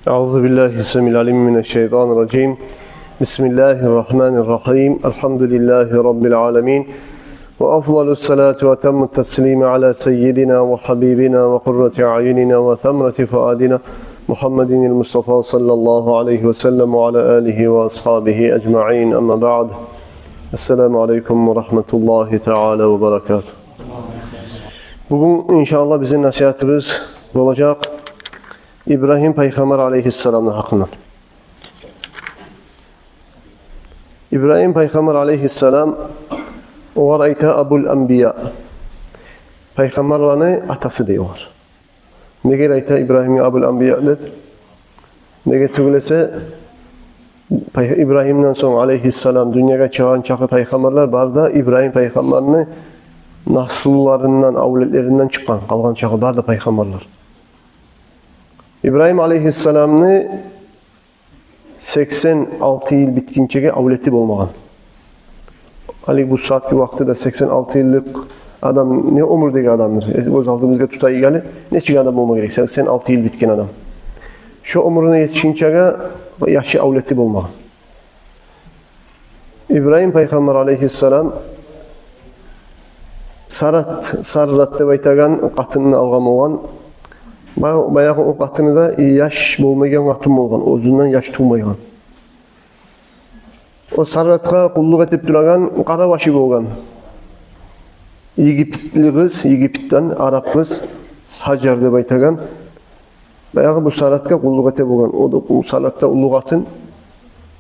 Euzubillahimineşşeytanirracim. Mineşşeytanirracim. Bismillahirrahmanirrahim. Elhamdülillahi Rabbil alemin. Ve afdalus salatu ve temmut teslimi ala seyyidina ve habibina ve kurrati a'yunina ve semrati fuadina Muhammedinil Mustafa sallallahu aleyhi ve sellem ve ala alihi ve ashabihi ecma'in. Amma ba'd. Esselamu aleyküm ve rahmetullahi teala ve berekatuhu. Bugün inşallah bizim nasihatimiz olacak İbrahim Peygamber aleyhisselam'ın hakkında. İbrahim Peygamber aleyhisselam o var ayta Abul Enbiya. Peygamberlerin atası diyor. Ne gel ayta İbrahim'in Abul Enbiya'dır. Ne getirülese İbrahim'den sonra aleyhisselam dünyaya çıkan çakı peygamberler var da İbrahim peygamberini nasullarından, avletlerinden çıkan kalgan çakı var da peygamberler. İbrahim aleyhisselam'ını 86 yıl bitkinçege avleti olmagan. Ali bu saatki vakti de 86 yıllık adam ne omurdaki adamdır. Göz aldığımızda tutayı geldi. Ne çıkan adam olma gerek? 86 yıl bitkin adam. Şu omuruna yetişinçege yaşı avleti olmagan. İbrahim Peygamber aleyhisselam Sarrat'ta baytagan qatını alğam olğan. Bayağı o qatını da yaş bolmagan qatım olğan. Özündən yaş tuğmayan. O Sarrat'a kulluk etip duragan Qarabaşı bolğan. Yigitli kız, Yigit'ten Arap kız Hacer de baytagan. Bayağı bu Sarrat'a kulluk etip bolğan. O da bu Sarrat'ta ulluğatın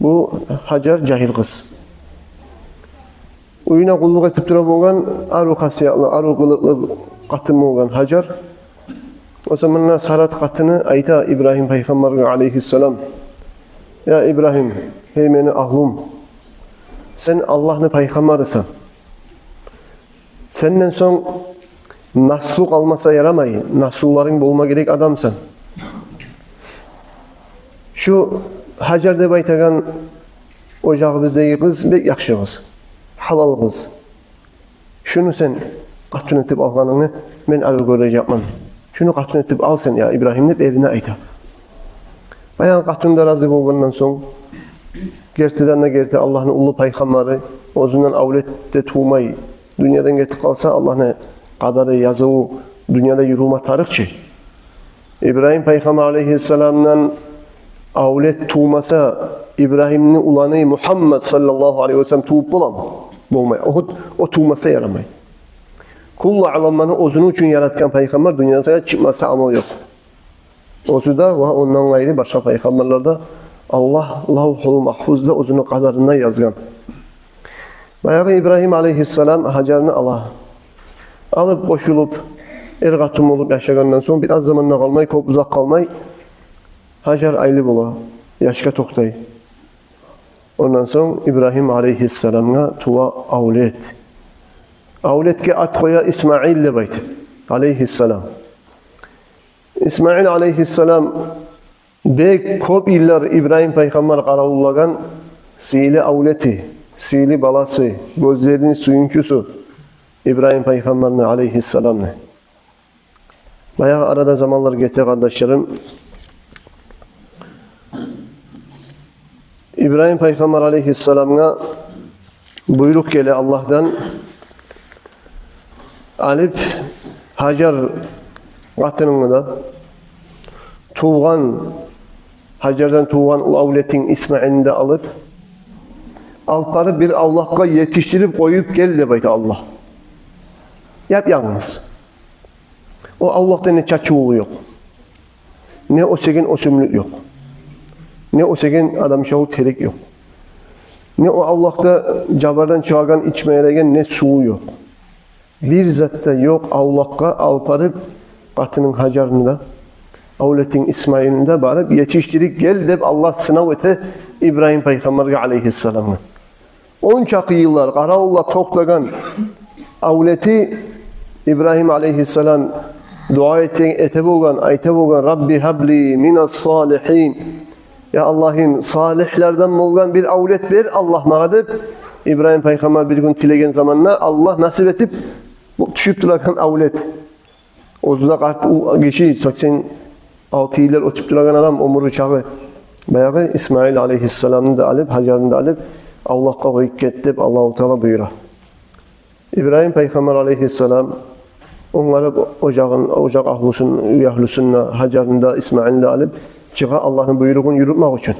bu Hacer cahil kız. Uyuna kulluk etip duran bolğan arı xasiyatlı, arı kılıklı qatım bolğan Hacer. O zamanlar Sarrat qatını ayta İbrahim Peygamber aleyhisselam. Ya İbrahim, hey meni ahlum. Sen Allah'ın peygamberisin. Senden son nasluk almasa yaramayı. Nasulların bolma gerek adamsın. Şu Hacer de baytagan ocağımızdaki kız bek yaxşı kız. Halal kız. Şunu sen qatın etip alğanını men arı göreceğim. Şunu qatın etip al sen ya İbrahim deyip evine ayta. Bayan qatın da razı bolğandan soň gerteden de gerti Allah'ın ulu peygamberi özünden avlette tuğmay dünyadan getip kalsa Allah'ın qadarı yazığı dünyada yürüme tarıkçı. İbrahim Peygamber aleyhisselam'dan avlet tuğmasa İbrahim'in ulanı Muhammed sallallahu aleyhi ve sellem tuğup bulam. Bolmay. O tuğmasa yaramay. Kullu alammanı özünü için yaratkan peygamber dünyaya çıkmasa amal yok. Özü da ve ondan gayrı başka peygamberlerde Allah Lavhul Mahfuz'da özünü kadarına yazgan. Bayağı İbrahim aleyhisselam Hacer'ini alıp boşulup ergatım olup yaşagandan sonra biraz zamanla kalmay, çok uzak kalmay Hacer aylı bola, yaşka toktay. Ondan sonra İbrahim aleyhisselam'a tuva avlet. Avletke at koya İsmail de bayt aleyhisselam. İsmail aleyhisselam bek kop yıllar İbrahim peygamber qaravullagan sili avleti, sili balası, gözlerinin suyuncusu İbrahim peygamberin aleyhisselam'ı. Bayağı arada zamanlar geçti kardeşlerim. İbrahim Peygamber aleyhisselam'a buyruk gele Allah'tan alıp Hacer qatınını da tuğan Hacer'den tuğan o avletin İsmail'ini de alıp alparı bir Allah'a yetiştirip koyup gel de bayta Allah. Yap yalnız. O Allah'ta ne çaçığı yok. Ne o segin o sümlük yok. Ne o segin adam şahı terik yok. Ne o Allah'ta cabardan çağırgan içmeyeregen ne suyu yok. Bir zatta yok Allah'a alparıp qatının Hacer'ini da avletin İsmail'ini de barıp yetiştirip gel de Allah sınav ete İbrahim Peygamber aleyhisselam'ı. 10 çakı yıllar Qaraullah toklagan avleti İbrahim aleyhisselam dua ete bolgan, ayte bolgan Rabbi habli minas salihin. Ya Allah'ın salihlerden bolgan bir avlet ver Allah mağa dep İbrahim Peygamber bir gün tilegen zamanla Allah nasip etip düşüp duragan avlet. Ozuda geçi 80 6 yıllar ötüp duran adam omuru çağı. Bayağı İsmail aleyhisselam'ını da alıp, Hacer'ını da alıp Allah'a koyup gitti. Allah-u Teala buyurar. İbrahim Peygamber aleyhisselam onları ocak ahlusunla, Hacer'ını da, İsmail'ini de alıp çığa Allah'ın buyruğunu yürütmek için.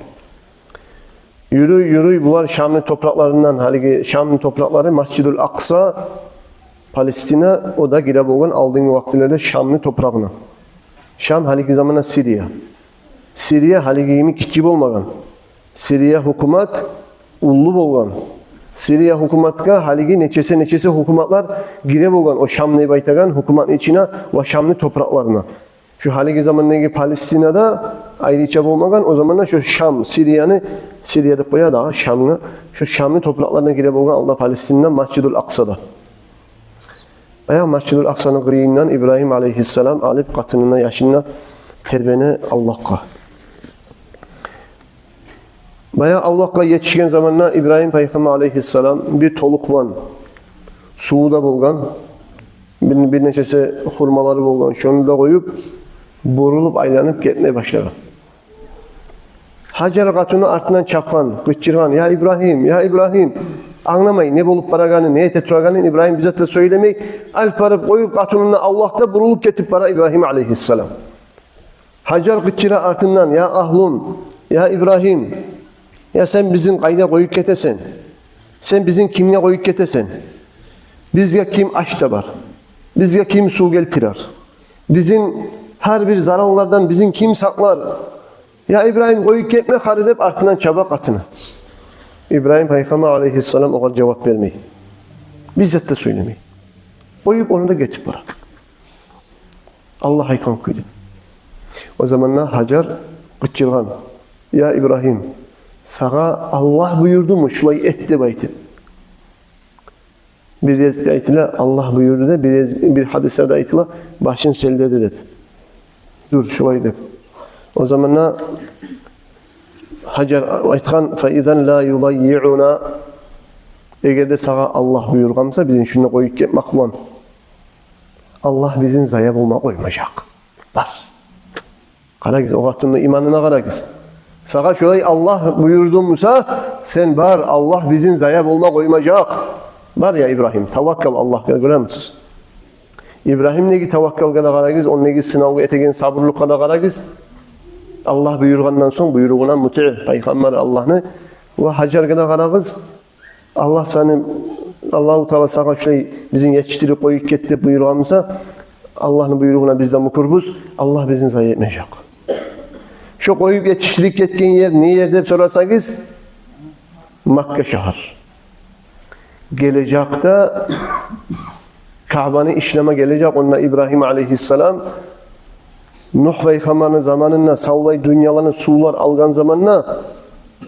Yürü bunlar Şam'ın topraklarından, haligi Şam'ın toprakları Mescid-ül Aksa, Palestina, o da gireb olgan aldığın vaktilərdə Şam'ın toprağına. Şam haligi zamanda Siriya. Siriya haligi kimi kiçik olmagan. Siriya hukumat ullu bolgan. Siriya hukumatga haligi neçesi hukumatlar gireb olgan o Şam'ı baytagan hukumatın içine ve Şam'ın topraklarına. Şu haligi zamandaki Palestina'da ayrıca olmagan, o zamanlar şu Şam, Siriya'da koya da Şam'ı, şu Şam'ın topraklarına gireb olgan Allah Palestina'dan Mescid-ül Aksa'da. Bayağı Mescid-ül Aksa'nın qırıyından İbrahim aleyhisselam alıp qatınına, yaşına terbiyene Allah'a. Bayağı Allah'a yetişken zamanla İbrahim Peygamber aleyhisselam bir tolukvan suuda bolgan, bir neçesi hurmaları bolgan, şunu da koyup borulup aylanıp gitmeye başladı. Hacer katını artından çapkan, gıççırgan, ya İbrahim, anlamayın ne bolup baraganı, ne tetraganı İbrahim bize de söylemek, alparıp koyup katınına Allah'ta burulup getip para İbrahim aleyhisselam. Hacer gıççıra artından, ya ahlum, ya İbrahim, ya sen bizim kayda koyup getesen, sen bizim kimle koyup getesen, bizge kim aç da var, bizge kim su geltirer, bizim her bir zararlardan bizim kim saklar, ya İbrahim koyup getme haridep artından çaba katını. İbrahim Peygamber aleyhisselam o kadar cevap vermeyi. Bizzat da söylemeyi. Koyup onu da getip bırak. Allah haykan kuydu. O zamanlar Hacer gıççırgan. Ya İbrahim, sana Allah buyurdu mu? Şulay etti bayti. Bir yazıda ayetiyle Allah buyurdu da bir hadislerde ayetiyle başın selde dedi. Dur şulay de. O zamanlar Hacer aytkan فَاِذَنْ لَا يُضَيِّعُنَا eğer de sana Allah buyurgamsa bizim şunu koyup gitmek bulan. Allah bizim zayıf olma koymayacak. Var. Kara giz, o vaktinde imanına kara giz. Sana şöyle Allah buyurdumsa sen var Allah bizim zayıf olma koymayacak. Var ya İbrahim, tavakkal Allah'a göre misiniz? İbrahim negi tavakkal kadar kara giz, onun negi sınavı etegen sabırlık kadar kara giz. Allah buyurgandan son buyruğuna muti Peygamber Allah'ını ve Hacer kadar karağız. Allah seni Allah-u Teala sana şey bizim yetiştirip koyup gitti buyurganımsa Allah'ın buyruğuna bizden mukurbuz. Allah bizim zayi etmeyecek. Şu koyup yetiştirip gitken yer ne yerde sorarsanız Mekke şehir. Gelecekte Kabe'ni işleme gelecek onunla İbrahim aleyhisselam Nuh Peygamber'in zamanında savlay dünyalarını sular algan zamanına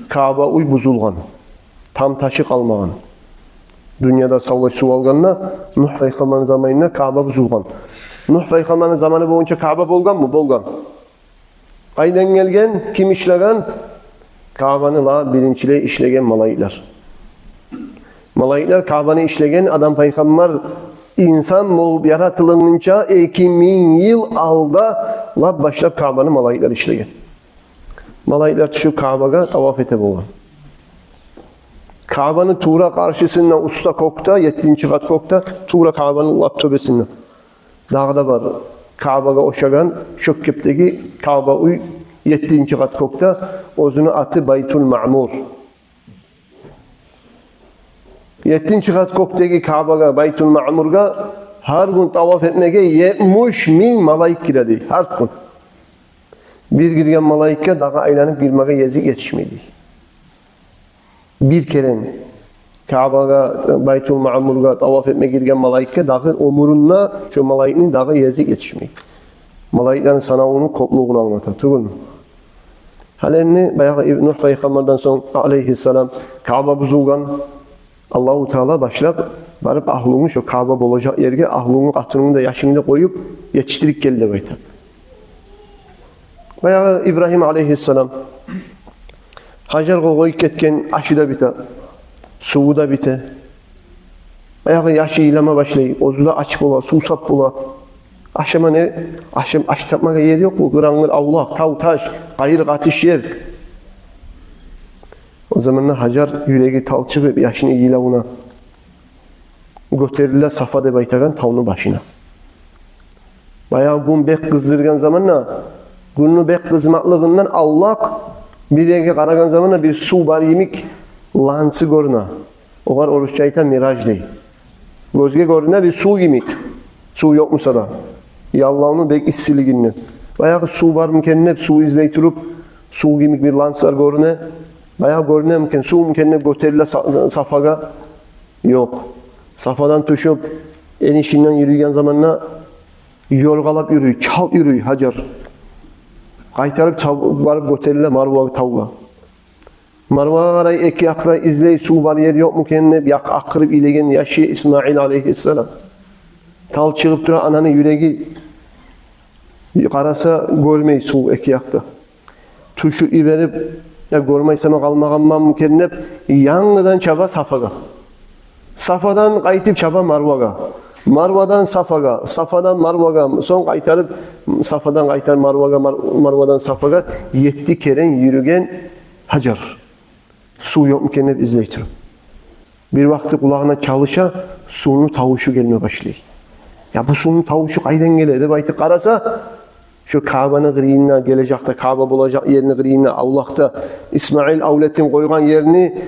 Kabe uy buzulgan. Tam taşı kalmagan. Dünyada savlay su alganına Nuh Peygamber'in zamanında Kabe buzulgan. Nuh Peygamber'in zamanı boyunca Kabe bolgan mı? Bolgan. Aydan gelgen, kim işlegen? Kabe'ni la birinciliği işlegen malayikler. Malayikler Kabe'ni işlegen adam Peygamber İnsan yaratılınca 2000 yıl alda la başlap Kabe'ni malayikler işlegen. Malayikler şu Kabe'ga tavaf ete boğan. Kabe'nin Tuğra karşısında usta kokta, 7. kat kokta, Tuğra Kabe'nin lap töbesinden. Dağda var. Kabe'ga oşagan, Şökkep'teki Kabe uy 7. kat kokta, ozunu atı Baytul Ma'mur. 7. kat koktaki Kabe'ga, Baytul Ma'mur'ga her gün tavaf etmeye 70.000 malayik giredi. Her gün. Bir girgen malayik'e dağa aylanıp girmeye yezik yetişmedi. Bir kere Kabe'ga, Baytul Ma'mur'ga tavaf etmeye girgen malayik'e dağı omurunla şu malayik'in dağı yezik yetişmedi. Malayiklerin sana onun kopluğunu anlatır. Turun. Halenni bayağı Nuh Peygamber'den sonra aleyhisselam Kabe buzulgan. Allah-u Teala başlap barıp ahlını şu Kabe olacak yerge ahlını atını da yaşını da koyup yetiştirip geldi bayta. Bayağı İbrahim aleyhisselam Hacer koyup ketken aşı da bite, suyu da bite. Bayağı yaşı ileme başlayıp, ozu da aç bola, su sap bola. Akşama ne? Akşam aç tapmaga yer yok mu? Kırangır, avlak, tav, taş, kayır, katış yer. O zamanlar Hacer yüreği talçığı yaşını iyiyle ona götürürler Safa de baytagan tavının başına. Bayağı gün bek kızdırgan zamanla gününü bek kızmaklığından avlak bir yere karagan zamanla bir su var yemek lansı görüna. O var oruçça aytan miraj değil. Gözge görüne bir su yemek. Su yokmusa da. Yallahını bek istiliginden. Bayağı su var mükemmel su izleyip durup su yemek bir lanslar görüne. Bayağı görüne mümkün. Su mükemmel götürürler Safaga. Yok. Safadan düşüp enişinden yürüyen zamanla yorgalap yürüyor, çal yürüyor Hacer. Kaytarıp varıp götürürler Marva'a tavuğa. Marva'a karay iki yakla izley su var yer yok mu kendine yak akırıp ilegen yaşı İsmail aleyhisselam. Tal çıkıp duran ananın yüreği karasa görmeyi su iki yakta. Tuşu iberip ya görmeysem kalmağamman mükennep yanıdan çaba Safaga. Safadan kayıtıp çaba Marva'a. Marvadan Safaga, Safadan Marva'a, son kaytarıp Safadan kaytar Marva'a, Marvadan Safaga 7 kere yürüyen Hacer. Su yok mükemmel izleytir. Bir vakti kulağına çalışa suyun tavuşu gelmeye başlıyor. Ya bu suyun tavuşu kaydan geliyor? De bayti karasa şu Kabe'nin gıriyine gelecekte Kabe bulacak yerini gıriyine avlakta İsmail avletin koygan yerini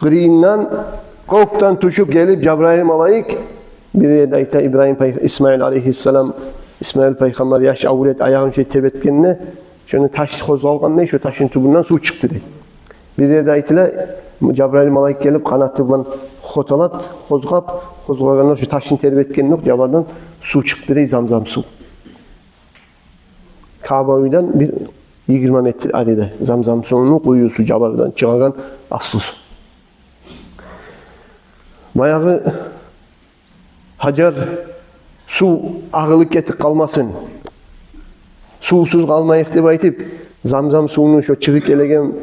gıriyinden koktan tuşup gelip Cebrail malayık bir yerde İbrahim İsmail aleyhisselam İsmail peygamber yaş avlet ayağın tebetkenine şunu taş kozalgan ne şu taşın tubundan su çıktı diye. Bir yerde ayetiyle Cebrail malayık gelip kanatından xotalat kozgalganlar şu taşın tebetkenine Cebrail'den su çıktı diye zamzam su. Kabe'den bir 20 metre arada zamzam suyunu koyuyorsun Cebrail'den çıkan aslı su. Bayağı Hacer su ağırlık getip kalmasın. Susuz kalmayık diye aytıp zamzam suyunu şu çıkık elegen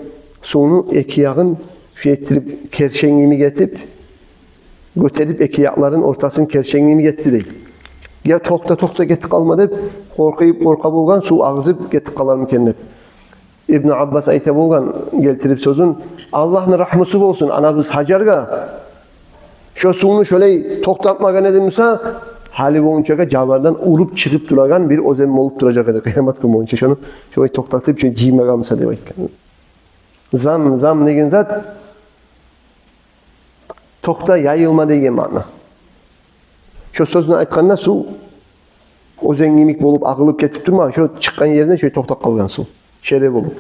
suyunu iki yağın şu ettirip kerşenliğimi getip götürüp iki yağların ortasını kerşenliğimi getti değil. Ya tokta getip kalmadı korka bulgan su ağzıp getip kalar mükemmel. İbn Abbas ayta bulgan geltirip sözün Allah'ın rahmeti olsun anabız Hacer'ga şu suyunu şöyle toktatmaga ne demişse hali boyunca Cabar'dan urup çıkıp duragan bir ozem olup duracak eder. Kıyamet günü boyunca şunu şöyle toktatıp şöyle ciymegamsa diye aytkan. Zam degen zat tokta yayılma degen mana. Şu sözünü aytkandan su ozengimik bolup ağılıp ketip durma. Şu çıkkan yerine şöyle toktak kalgan su. Şeref olup.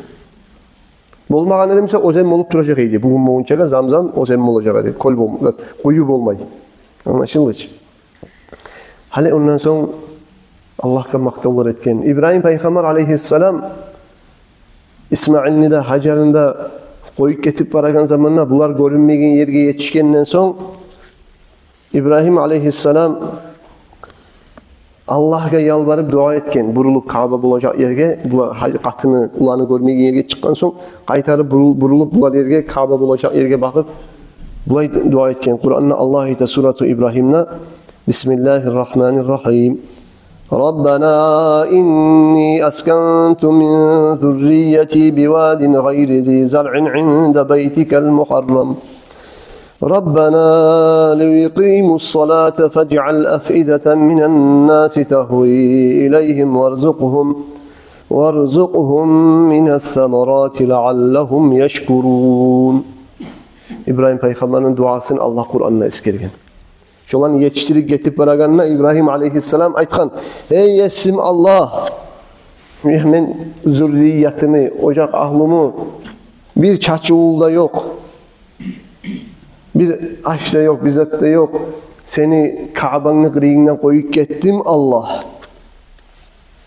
Bolmagan ne demişse ozem olup duracak idi. Bugün boyunca zamzam ozem olacak idi. Koyu bolmayı. Anlaşıldı hiç. Hali ondan sonra Allah'a maktallar etken. İbrahim Peygamber aleyhisselam İsmail'ni de Hacer'ini de koyup getip baragan zamanla bunlar görünmeyen yerge yetişkenden son İbrahim aleyhisselam Allah'a yalvarıp dua etken, burulup Kabe bulacak yerge, katını, ulanı görmeyen yerge çıkkan son, kaytarıp burulup bular yerge, Kabe bulacak yerge bakıp, bulay dua etken. Kur'an'da Allah'ı da suratu İbrahim'le Bismillahirrahmanirrahim. Rabbena inni askantu min zurriyeti biwadin gayri zi zar'in inde beytikel muharram. ربنا ليقيموا الصلاة فاجعل أفئدة من الناس تهوي إليهم وارزقهم من الثمرات لعلهم يشكرون. İbrahim Peygamber'in duasını Allah Kur'an'da eskergen. Şolan yetiştirip getip baraganına İbrahim Aleyhisselam aytkan: "Ey yesim Allah, men zürriyetimi, ocak ahlımı bir çaçığulda yok. Bir aşta yok, bizzat da yok. Seni Kabe'nin gırığından koyup gittim Allah.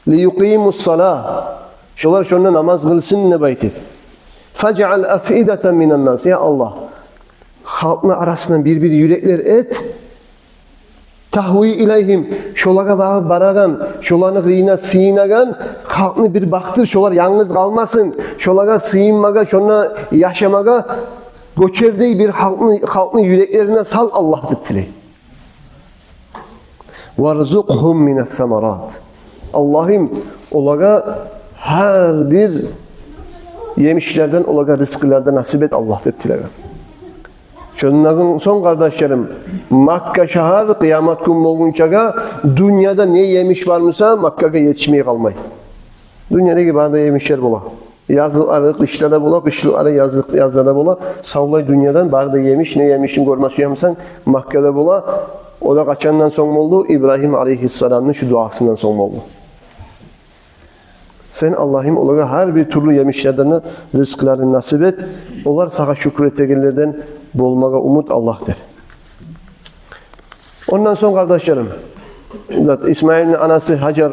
Liyuqimus salah. Şolar şonda namaz kılsın ne bayti. Fec'al afideten minen nas. Ya Allah. Halkın arasından bir yürekler et. Tahvi ileyhim. Şolaga baragan, şolanı gıyına sığınagan, halkını bir baktır, şolar yalnız kalmasın. Şolaga sığınmaga, şona yaşamaga, göçerdeyi bir halkın yüreklerine sal Allah diptili. وَرْزُقْهُمْ مِنَ الثَّمَرَاتِ Allah'ım olaga her bir yemişlerden olaga rızkılarda nasip et Allah deptiler. Şunların son kardeşlerim, Makka şehir kıyamet günü olgunçaga dünyada ne yemiş varmısa Makka'ya yetişmeye kalmay. Dünyadaki barda yemişler bola. Yazlıkları kışlarda bola, kışlıkları yazlarda bola. Savlay dünyadan barda yemiş, ne yemişin görmesi yamsan Makka'da bola. O da kaçandan son oldu? İbrahim Aleyhisselam'ın şu duasından son oldu. Sen Allah'ım olarak her bir türlü yemişlerden rızklarını nasip et. Onlar sana şükür etegellerden bolmaga umut Allah der. Ondan sonra kardeşlerim, İsmail'in anası Hacer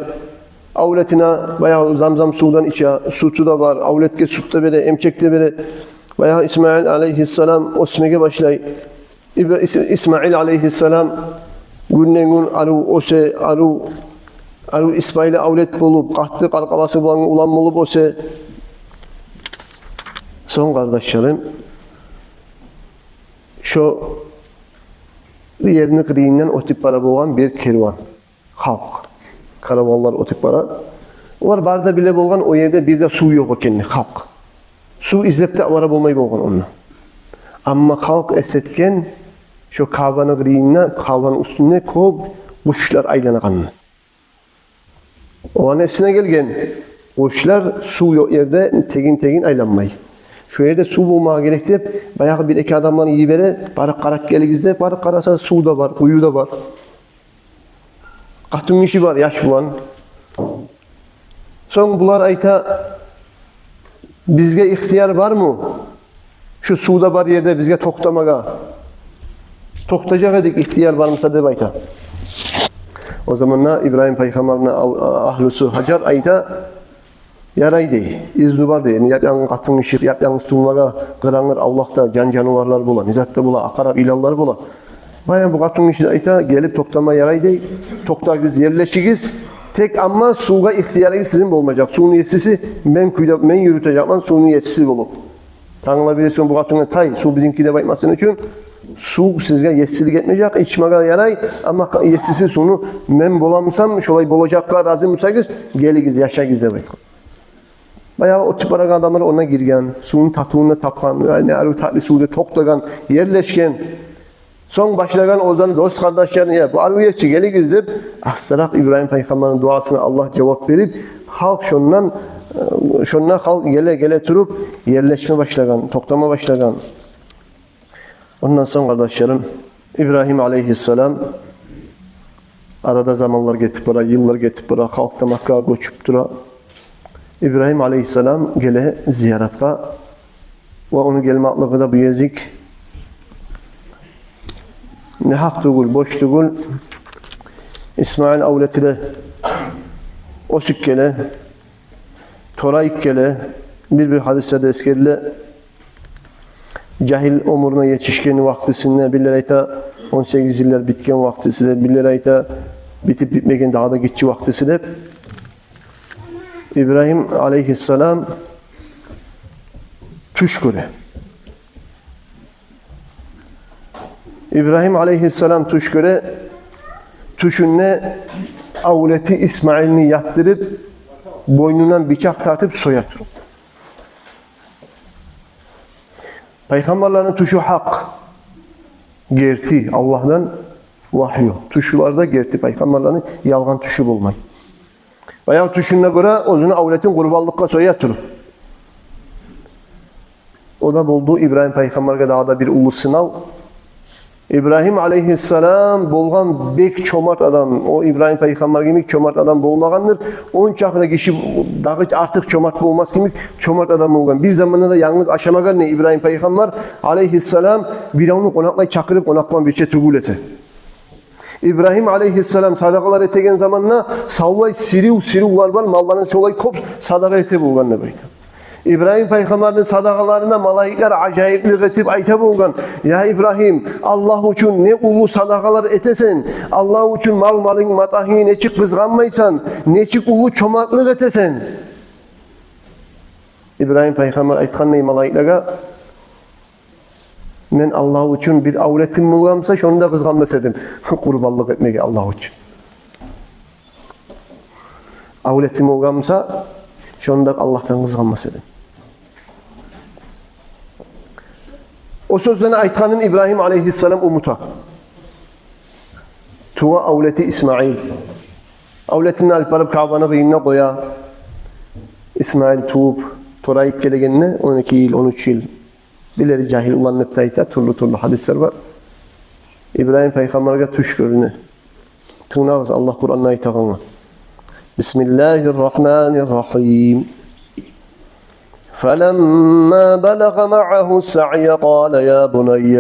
avletine bayağı zamzam sudan içe, sütü de var, avletke süt de bere, emçek de bere. Bayağı İsmail Aleyhisselam osmege başlay. İsmail Aleyhisselam günden gün aru İsmail'e avlet bulup, qahtı qalqalası bulan ulan bulup ose. Son kardeşlerim, şu yerini kırığından o tip para bulan bir kervan, halk, karavanlar o tip para. Onlar barda bile bulgan o yerde bir de su yok ekenli, halk. Su izlep de avara bulmayı bulgan onunla. Ama halk esetken, şu kavanın kırığından, kavanın üstünde kop kuşlar aylanakanlı. O an esine gelgen, kuşlar su yok yerde tegin aylanmayı. Şu yerde su bulmaya gerek deyip, bayağı bir iki adamdan iyi bere, barık karak geligizde, barık karasa su da var, kuyu da var. Katın işi var, yaş bulan. Son bular ayta, bizge ihtiyar var mı? Şu suda var yerde bizge toktamaga. Toktacak edik ihtiyar var mısa deyip ayta. O zamanla İbrahim Peygamber'in ahlusu Hacer ayta, yaray dey, izni var dey. Yap yanın katın işi, yap yanın sunmaga, kıranır avlakta can canavarlar bola, nizatta bola, akarab ilallar bola. Bayan bu katın işi ayta gelip toktama yaray dey, toktagız yerleşigiz. Tek ama suga ihtiyarı sizin olmayacak. Suyun yetsisi men yürüteceğim, suyun yetsisi bulup. Tanrılar bilirsin bu katına tay, su bizimki de baymasın için su sizge yetsilik etmeyecek, içmeye yaray ama yetsisi sunu men bolamsam, şolay bolacaklar razı mısayız, geligiz, yaşagiz de bayt. Bayağı o tip aragan adamlar ona girgen, suyun tatığını tapan, yani arı tatlı suda toklagan, yerleşken, son başlayan ozanı dost kardeşlerine ya bu arı yerçi geligiz deyip, asırak İbrahim Peygamber'in duasına Allah cevap verip, halk şundan halk gele turup yerleşme başlagan, toklama başlagan. Ondan sonra kardeşlerim, İbrahim Aleyhisselam arada zamanlar getip bura, yıllar getip bura, halkta Makka'ya göçüp dura. İbrahim Aleyhisselam gele ziyaretka ve onun gelmaklığı da bu yezik ne hak dugul, boş dugul İsmail avleti de o sükkele torayık gele bir hadisede eskerle cahil umuruna yetişken vaktisinde bir ayta 18 yıllar bitken vaktisinde bir ayta bitip bitmeken daha da geçici vaktisinde İbrahim Aleyhisselam tuş göre. İbrahim Aleyhisselam tuş göre tuşunne avleti İsmail'ini yattırıp boynundan bıçak tartıp soyatır. Peygamberlerin tuşu hak. Gerti. Allah'tan vahyu. Tuşularda gerti. Peygamberlerin yalgan tuşu bulmayı. Bayağı tuşuna göre özünü avletin kurbanlıkla soyatır. O da buldu İbrahim Peygamber'e daha da bir ulu sınav. İbrahim Aleyhisselam bolgan bek çomart adam. O İbrahim Peygamber gibi çomart adam bolmagandır. Onun çağında kişi daha artık çomart bolmaz gibi çomart adam olgan. Bir zamanda da yalnız aşamagan ne İbrahim Peygamber Aleyhisselam bir onu konaklay çakırıp konakman bir şey tugulese. İbrahim Aleyhisselam sadakalar etegen zamanla savlay siriu var mallarını çolay kop sadaka ete bolgan ne böyle. İbrahim Peygamber'in sadakalarına malaikler acayiplik etip ayta bulgan. Ya İbrahim Allah için ne ulu sadakalar etesen, Allah için malın matahi neçik kızganmaysan, neçik ulu çomaklık etesen. İbrahim Peygamber aytkan ney malaiklerge? Men Allah için bir avretim bulgamsa şunu da kızganmaz edim. Kurbanlık etmeye Allah için. avletim olgansa şonda Allah'tan kızganmas edim. O sözlerini aytkanın İbrahim aleyhisselam umuta. Tuğa avleti İsmail. Avletini alıp barıp Ka'banın kıyınına koya. İsmail tuğup torayıp gelegenine 12 yıl, 13 yıl bileri cahil ulanıp da turlu hadisler var. İbrahim Peygamber'e tuş görünü. Tığınağız Allah Kur'an'ına aytağına. Bismillahirrahmanirrahim. فَلَمَّا بَلَغَ مَعَهُ السَّعْيَ قَالَ يَا بُنَيَّ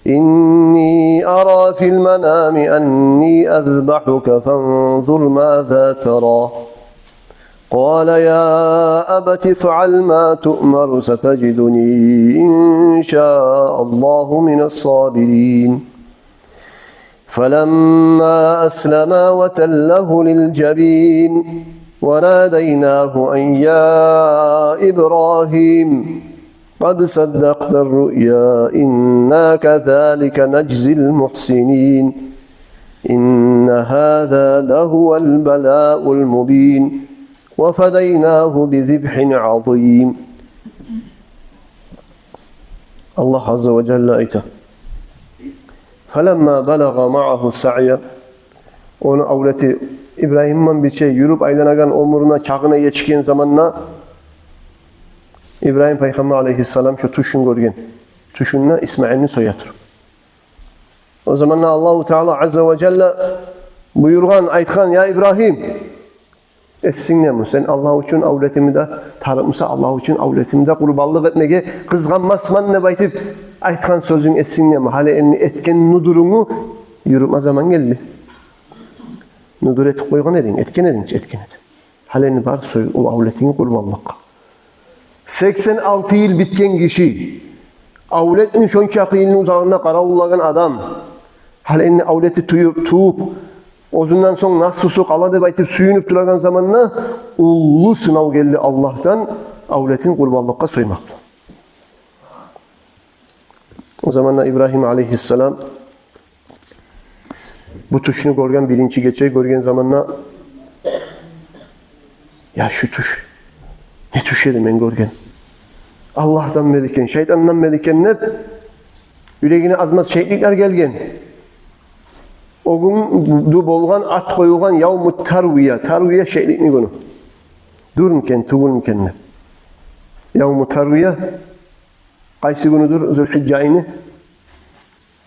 إِنِّي أَرَى فِي الْمَنَامِ أَنِّي أَذْبَحُكَ فَانظُرْ مَاذَا تَرَى قَالَ يَا أَبَتِ افْعَلْ مَا تُؤْمَرُ سَتَجِدُنِي إِنْ شَاءَ اللَّهُ مِنَ الصَّابِرِينَ فَلَمَّا أَسْلَمَا وَتَلَّهُ لِلْجَبِينِ وَنَادَيْنَاهُ أَنْ يَا إِبْرَاهِيمُ قَدْ صَدَّقْتَ الرُّؤْيَا إِنَّا كَذَلِكَ نَجْزِي الْمُحْسِنِينَ إِنَّ هَذَا لَهُوَ الْبَلَاءُ الْمُبِينُ وَفَدَيْنَاهُ بِذِبْحٍ عَظِيمٍ Allah Azze ve Celle ayta. فَلَمَّا بَلَغَ مَعَهُ السَّعْيَ Onu avleti İbrahim'in bir şey yürüp aylanagan omuruna çağına geçken zamanla İbrahim Peygamber aleyhisselam şu tuşun görgen. Tuşunla İsmail'ini soyatır. O zamanla Allahu Teala Azze ve Celle buyurgan aytkan ya İbrahim etsinler mi? Sen Allah için avletimi de tarımsa Allah için avletimi de kurbanlık etmeye kızganmasman ne baytip aytkan sözün etsinler mi? Hale elini etken nudurumu yürüme zaman geldi. Nudur etip koygan edin, etken edin. Hale elini bar soy, o avletini kurbanlık. 86 yıl bitken kişi, avletini şonçakı yılın uzağına karavullagan adam, hale elini avleti tuğup, ozundan son nasıl su kaladı baytip suyunup duragan zamanına ullu sınav geldi Allah'tan avletin kurbanlıkka soymakla. O zamanla İbrahim aleyhisselam bu tuşunu görgen birinci geçe görgen zamanla ya şu tuş ne tuş yedim ben görgen. Allah'tan meliken, şeytandan meliken ne? Yüreğine azmaz şeylikler gelgen. O gün du bolgan at koyulgan yavmu tarviye. Tarviye şeylikni günü. Durmken, tugulmken ne? Yavmu tarviye qaysı günüdür? Zülhicce ayını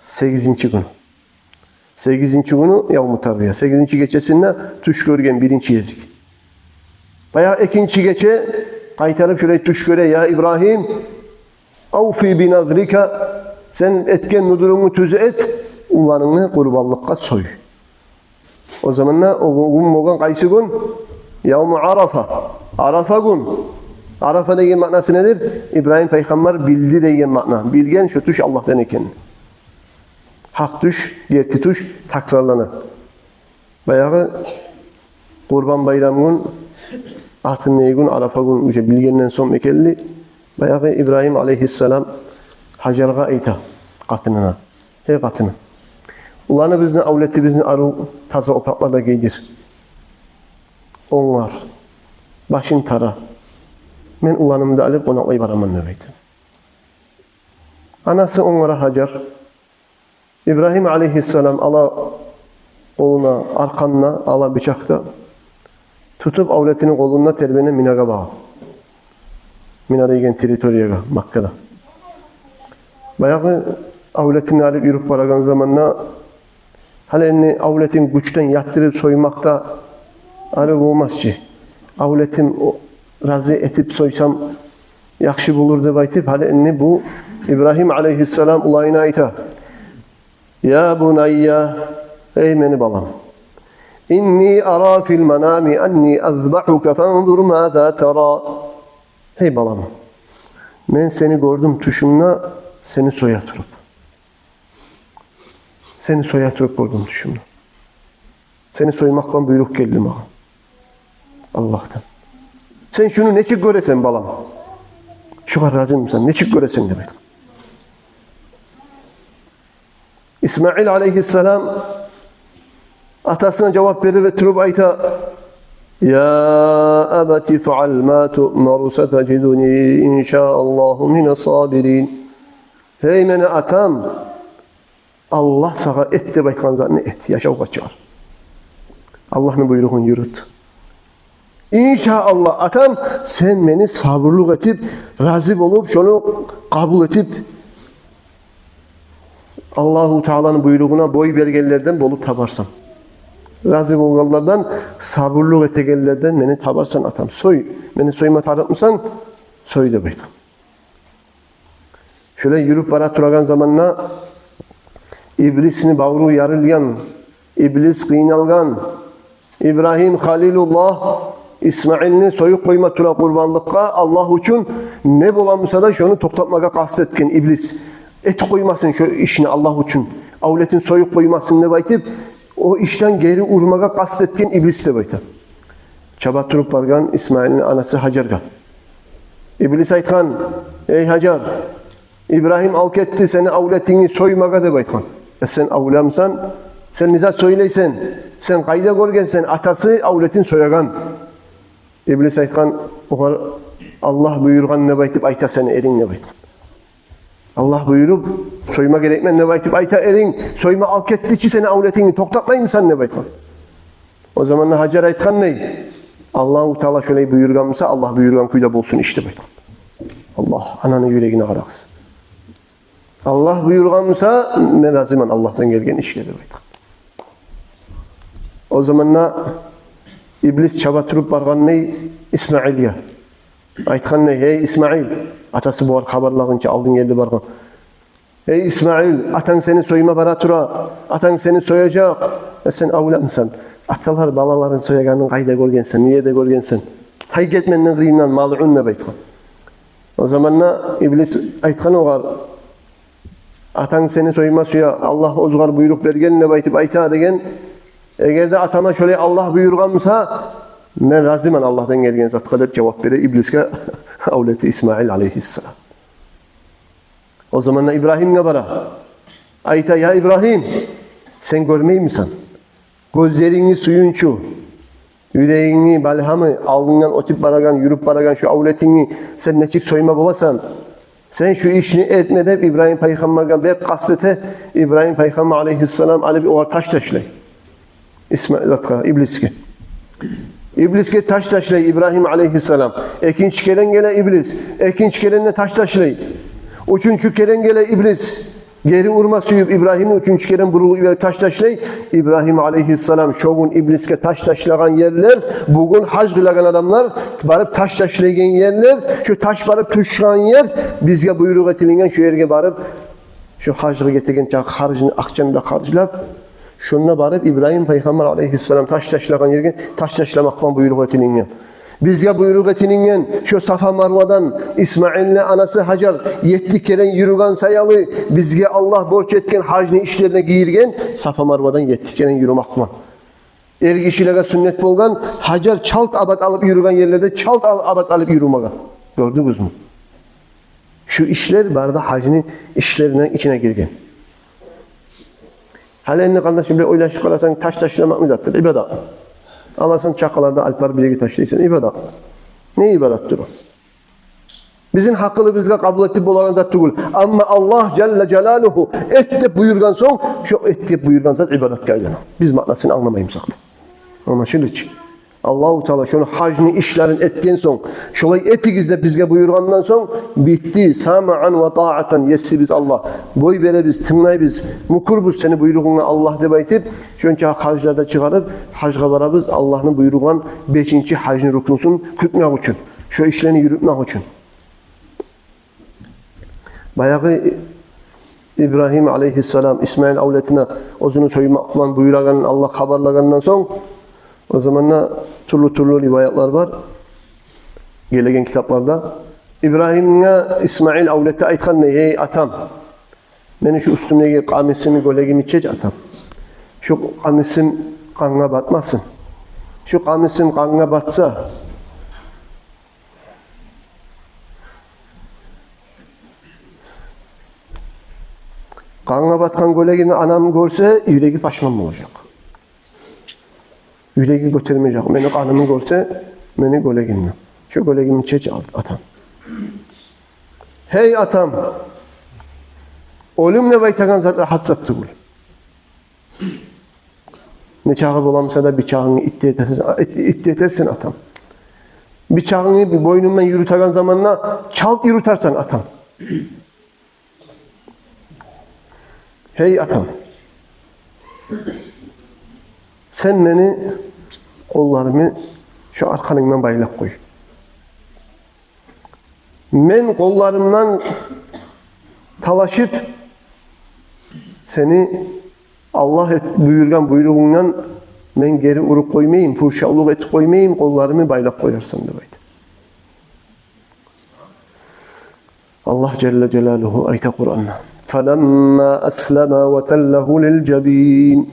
8. günü. 8. günü yavmu tarviye. 8. gecesinde tuş görgen birinci yezik. Bayağı ikinci gece kaytarıp şöyle tuş göre ya İbrahim avfi binazrika sen etken nudurunu tüzü et ulanını kurbanlıkka soy. O zamanla o gün mogan qaysı gün? Yavmu Arafa. Arafa gün. Arafa degen manası nedir? İbrahim Peygamber bildi degen mana. Bilgen şu tuş Allah'tan eken. Hak tuş, gerti tuş takrarlanı. Bayağı Kurban Bayramı gün artık ne gün Arafa gün bilgenden son mekelli bayağı İbrahim aleyhisselam Hacer'a ayta katınına. Hey katını. Ulanı bizni avleti bizni arı taza opraklarda giydir. Onlar başın tara. Men ulanımı da alıp konaklayıp araman nöbeydim. Anası onlara Hacer. İbrahim aleyhisselam ala koluna, arkanına ala bıçakta tutup avletinin koluna terbiyene Mina'ga bağlı. Mina'da yiyen teritoriyaga, Makka'da. Bayağı avletini alıp yürüp baragan zamanla halini avletin güçten yattırıp soymakta alıp olmaz ki. Avletim razı etip soysam yakşı bulur da baytip halini bu İbrahim aleyhisselam ulayına ayta. Ya bunayya ey meni balam. İnni ara fil manami enni azbahuka fanzur maza tara. Hey balam. Ben seni gördüm tuşumla seni soyatırıp. Seni soyatırıp gördüm tuşumla. Seni soymaktan buyruk geldi bana. Allah'tan. Sen şunu ne çık göresen balam. Şu kadar razı mısın? Ne çık göresen demek. İsmail aleyhisselam Atasına cevap verir ve turup ayta Ya abati fa'al ma tu'maru sataciduni inşaallahu mines sabirin. Hey mene atam, Allah sana et de baytkan zanne et, yaşa kaçar. Allah'ın buyruğunu yürüt. İnşallah atam sen beni sabırlık etip, razı olup, şunu kabul etip, Allahu Teala'nın buyruğuna boy belgelerden bolup tabarsan. Razı olganlardan, sabırlık etegellerden beni tabarsan atam. Soy, beni soyma taratmışsan, soy da baytkan. Şöyle yürüp bara turagan zamanla, İblisini bağrı yarılgan, İblis kıynalgan, İbrahim Halilullah, İsmail'ni soyup koyma tura kurbanlıkka Allah için ne bulamısa da şunu toktatmaka kastetken İblis. Et koymasın şu işini Allah için. Avletin soyup koymasın ne baytip o işten geri urmaka kastetken İblis de baytip. Çaba turup bargan İsmail'in anası Hacer'ga. İblis aytkan, ey Hacer, İbrahim alk etti seni avletini soymaka de baytkan. Ya sen avlamsan, sen nizat söyleysen, sen kayda görgensen, atası avletin soyagan. İblis aytkan, Allah buyurgan ne baytip ayta seni erin ne baytip. Allah buyurup, soyma gerekmen ne baytip ayta erin, soyma alk ettiçi seni avletini toktatmayın mı sen ne baytip. O zaman Hacer aytkan ne? Allah-u Teala şöyle buyurganmışsa, Allah buyurgan kuyda bolsun işte baytip. Allah ananın yüreğine qarağız. Allah buyurganmışsa, ben razıyım Allah'tan gelgen iş gelir baytip. O zaman İblis çaba turup bargan ne? İsmail'ye. Aytkan ne? Hey İsmail. Atası bu var haberlağınca aldın geldi bargan. Hey İsmail, atan seni soyma bara tura. Atan seni soyacak. Sen avlamsan. Atalar balaların soyaganın kayda görgensen, niye de görgensen. Tay getmenden gıyımdan mal'un ne baytkan. O zaman İblis aytkan oğar. Atan seni soyma suya Allah ozgar buyruk bergen ne baytip ayta degen. Eğer de atama şöyle Allah buyurganmışsa ben razıyım Allah'tan gelgen zat kadar cevap verir İblis'e avleti İsmail aleyhisselam. O zaman İbrahim'le bara ayta ya İbrahim sen görmeyeyim misin? Gözlerini suyunçu, yüreğini balhamı aldığından otip baragan, yürüp baragan şu avletini sen neçik soyma bulasan sen şu işini etmedip İbrahim Peygamber'e bek kastete İbrahim Peygamber aleyhisselam ali bir ovar taş taşlay. İbliske. İbliske taş taşlay İbrahim aleyhisselam. İkinci keren gele İblis. İkinci kerenle taş taşlay. Üçüncü keren gele İblis. Geri urma suyup İbrahim'in üçüncü keren burulu taş taşlay. İbrahim aleyhisselam şoğun İbliske taş taşlagan yerler. Bugün hac kılagan adamlar barıp taş taşlayan yerler. Şu taş barıp tuşan yer. Bizge buyruk etilingen şu yerge barıp şu hacı getegen harcını akçanı da harcılap şununla barıp İbrahim Peygamber aleyhisselam taş taşlagan yergen taş taşlamaktan buyruk etinin. Bizge buyruk etinin şu Safa Marvadan İsmail'le anası Hacer 7 kere yürügen sayalı bizge Allah borç etken hacını işlerine giyirgen Safa Marvadan 7 kere yürümakman. Ergişilega sünnet bolgan Hacer çalt abat alıp yürügen yerlerde çalt abat alıp yürümega. Gördünüz mü? Şu işler barda hacının işlerinden içine girgen. Halenni kardeşim bir oylaşıp kalasan taş taşlamak mı zattır? İbadat. Alasın çakalarda alplar bilegi taşlaysan ibadat. Ne ibadattır o? Bizim hakkını bizge kabul etip olan zat değil. Ama Allah Celle Celaluhu et de buyurgan son şu et de buyurgan zat ibadat gayrına. Biz manasını anlamayımsak. Anlaşılır ki. Allah-u Teala şunu hacını işlerin etken son şolay etigizde bizge buyurgandan son bitti. Sama'an ve ta'atan yessi biz Allah. Boy bere biz, tınlay biz, mukurbuz seni buyruğuna Allah de baytip şönçe haclarda çıkarıp hacga barabız Allah'ın buyruğun 5. hacını ruknusun kütmek için. Şu işlerini yürütmek için. Bayağı İbrahim aleyhisselam İsmail avletine ozunu soymakla buyuraganın Allah haberlagandan son o zaman türlü rivayetler var. Gelegen kitaplarda. İbrahim'e İsmail avleti aytkan ne? Ey atam. Beni şu üstümdeki kamisimi gölegimi çek atam. Şu kamisim kanına batmasın. Şu kamisim kanına batsa kanına batkan gölegimi anam görse yüreği paşman olacak. Yüreği götürmeyecek. Beni kanımı görse, beni göle girmiyor. Şu göle girmeyi çeç atam. Hey atam! Ölüm ne baytagan zat rahat zat değil. Ne çağı bulamsa da bıçağını itti edersin atam. Bıçağını bir boynundan yürüten zamanla çalt yürütersen atam. Hey atam! Sen beni kollarımı şu arkanından baylap koy. Men kollarımdan talaşıp seni Allah buyurgan buyruğundan men geri urup koymayayım, purşavluk et koymayayım, kollarımı baylap koyarsın demek. Allah Celle Celaluhu ayet Kur'an'da. فَلَمَّا أَسْلَمَا وَتَلَّهُ لِلْجَب۪ينَ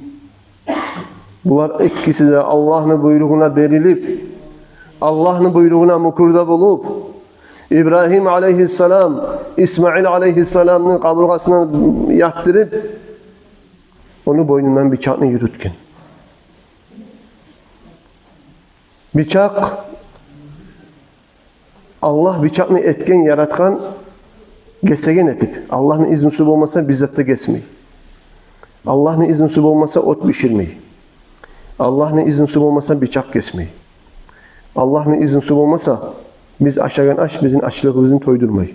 Bunlar ikisi de Allah'ın buyruğuna verilip, Allah'ın buyruğuna mukurda bulup, İbrahim aleyhisselam, İsmail aleyhisselam'ın kaburgasına yattırıp, onu boynundan bıçakla yürütken. Bıçak, Allah bıçakla etken, yaratkan, gesegen etip, Allah'ın iznisi olmasa bizzat da gesmeyi. Allah'ın iznisi olmasa ot pişirmeyi. Allah'ın iznisi olmasa bıçak kesmeyi. Allah'ın iznisi olmasa biz aşağıdan aç, bizim açlığımızın toydurmayı.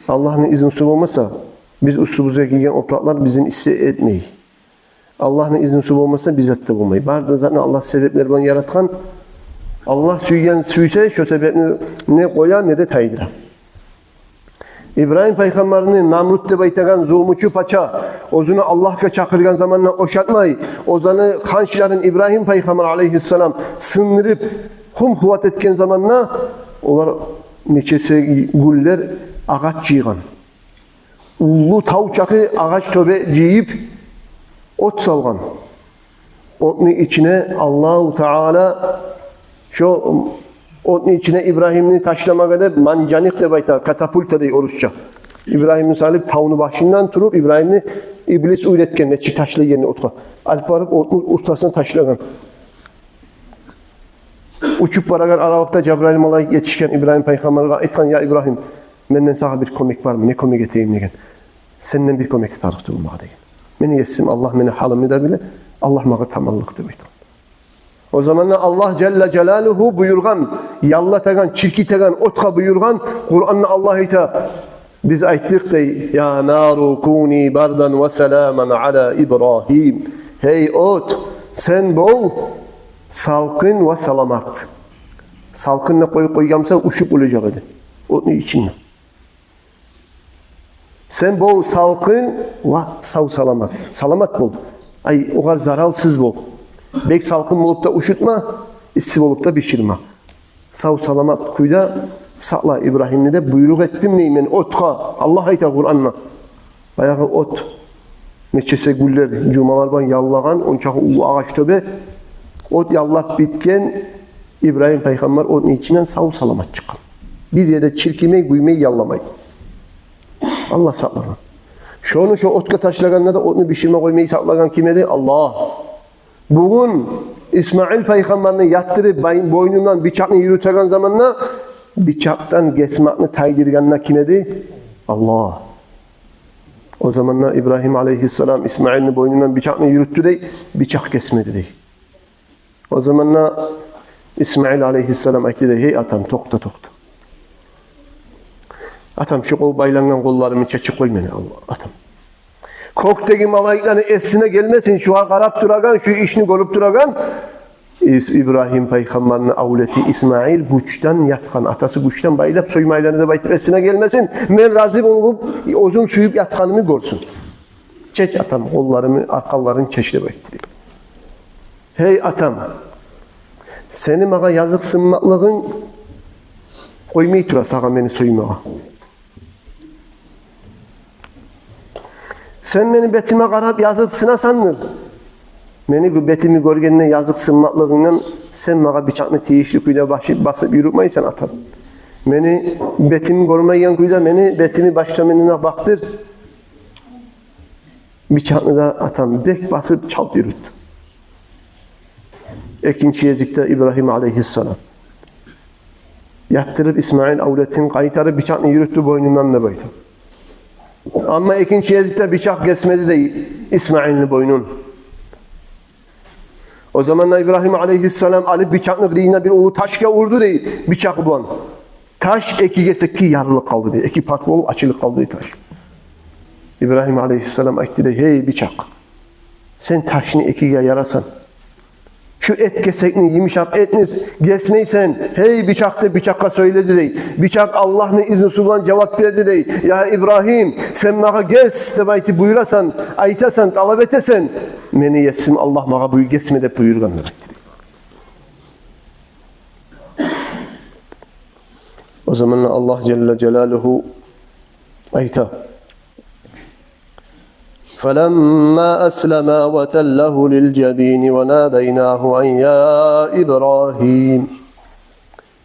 Allah'ın iznisi olmasa biz üstümüze giygen opraklar bizim isse etmeyi. Allah'ın iznisi olmasa bizzat da olmayı. Barda zaten Allah sebepleri bana yaratkan, Allah süyse şu sebepini ne koyar ne de taydıra. İbrahim Peygamber'in Namrut de baytagan zulmuçu paça, ozunu Allah'a çakırgan zamanla oşatmayı, ozanı Hanşilerin İbrahim Peygamber aleyhisselam sındırıp hum huvat etken zamanla onlar neçesi güller ağaç cıygan. Ulu tavçakı ağaç töbe ciyip ot salgan. Otun içine Allah-u Teala şu onun içine İbrahim'ini taşlamak da mancanik de baytar, katapulta de oruçça. İbrahim'in salip tavunu başından turup İbrahim'ini iblis uyretken de taşla yerine otuğa. Alp varıp onun ustasını taşlagan. Uçup baragan aralıkta Cebrail malay yetişken İbrahim Peygamber'e etken ya İbrahim benden sana bir komik var mı? Ne komik eteyim degen. Senden bir komik tarıktı olmağa degen. Beni yesim Allah beni halımı da bile Allah mağa tamallıktı baytar. O zaman Allah Celle Celaluhu buyurgan, yallatagan, çirkitegan, otka buyurgan, Kur'an'la Allah ita biz ayttık da ya naru kuni bardan ve selaman ala İbrahim. Hey ot, sen bol salkın ve salamat. Salkınla koygamsa uşup olacak idi. Onun için. Sen bol salkın ve sav salamat. Salamat bol. Ay o kadar zaralsız bol. Bek salkın olup da uşutma, issiv olup da pişirme. Sav salamat kuyda sağla İbrahim'le de buyruk ettim neymen otka. Allah ayta Kur'an'la. Bayağı ot. Neçese güller, cumalar ban yallagan, onçakı ağaç töbe. Ot yallap bitken İbrahim Peygamber onun içinden sav salamat çıkan. Bir yerde çirkimeyi, guymeyi yallamayı. Allah sağlagan. Şu otka taşlaganla da onu pişirme koymayı sağlagan kime de? Allah. Bugün İsmail Peygamber'ini yattırıp boynundan bıçakla yürütegen zamanla bıçaktan kesmakını taydırganına kimedi? Allah. O zamanla İbrahim Aleyhisselam İsmail'in boynundan bıçakla yürüttü de bıçak kesmedi de. O zamanla İsmail Aleyhisselam ayette de hey atam tokta. Atam şu kol baylangan kollarımı çeçik koy beni Allah atam. Koktaki malayiklerin esine gelmesin, şu karap duragan, şu işini görüp duragan. İbrahim Peygamber'in avleti İsmail güçten yatkan, atası güçten baylap soymaylarını da baytıp esine gelmesin. Ben razı olup uzun suyup yatkanımı görsün. Çeç atam, kollarımı, arkalarını çeşle baytırayım. Hey atam, senin bana yazık sınmaklığın koymayı tura sağa beni soymağa. Sen benim betime karab yazık sınasandır. Beni betimi görgenine yazık sınmaklığından sen bana bıçaklı teyişli kuyda basıp yürütmeyi atam. Beni betimi görmeyen kuyda beni betimi başlamanına baktır. Bıçaklı da atam bek basıp çalt yürüt. ikinci yezikte İbrahim aleyhisselam. Yattırıp İsmail avletin kaytarıp bıçakla yürüttü boynundan ne baydı. Ama ikinci yezikte bıçak kesmedi değil İsmail'in boynun. O zamanlar İbrahim aleyhisselam alıp bıçakla kıyına bir ulu taşka vurdu değil bıçak bulan. Taş iki keseki yarılı kaldı değil. İki parça olup açılık kaldı taş. İbrahim aleyhisselam ayıttı de hey bıçak. Sen taşını ikiye yarasan. Şu et kesekini yumuşak etiniz kesmeysen hey bıçakta bıçakka söyledi değil. Bıçak Allah'ın izni sulan cevap verdi değil. Ya İbrahim sen bana kes de buyurasan, aytasan, talep etesen beni yesim Allah bana buyur kesme de buyurgan dedi. O zaman Allah Celle Celaluhu ayta. فَلَمَّا أَسْلَمَا وَتَلَّهُ لِلْجَبِينِ وَنَادَيْنَاهُ أَنْ يَا إِبْرَاهِيمِ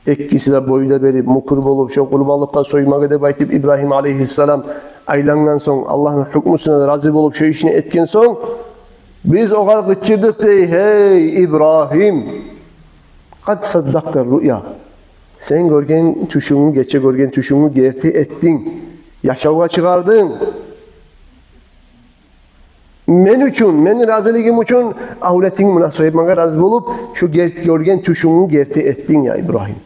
İkisi de boyda verip mukurb olup şu kurbanlıkta soymak edip aytıp İbrahim aleyhisselam aylandan son Allah'ın hükmüsüne razı olup şu işini etken son biz o kadar gıçırdık dey hey İbrahim kad saddakta rüya sen görgen tüşünü geçe görgen tüşünü gerti ettin yaşava çıkardın men üçün, men razılığım üçün avletin buna soymaya razı olup şu görgen tüşünü gerti ettin ya İbrahim.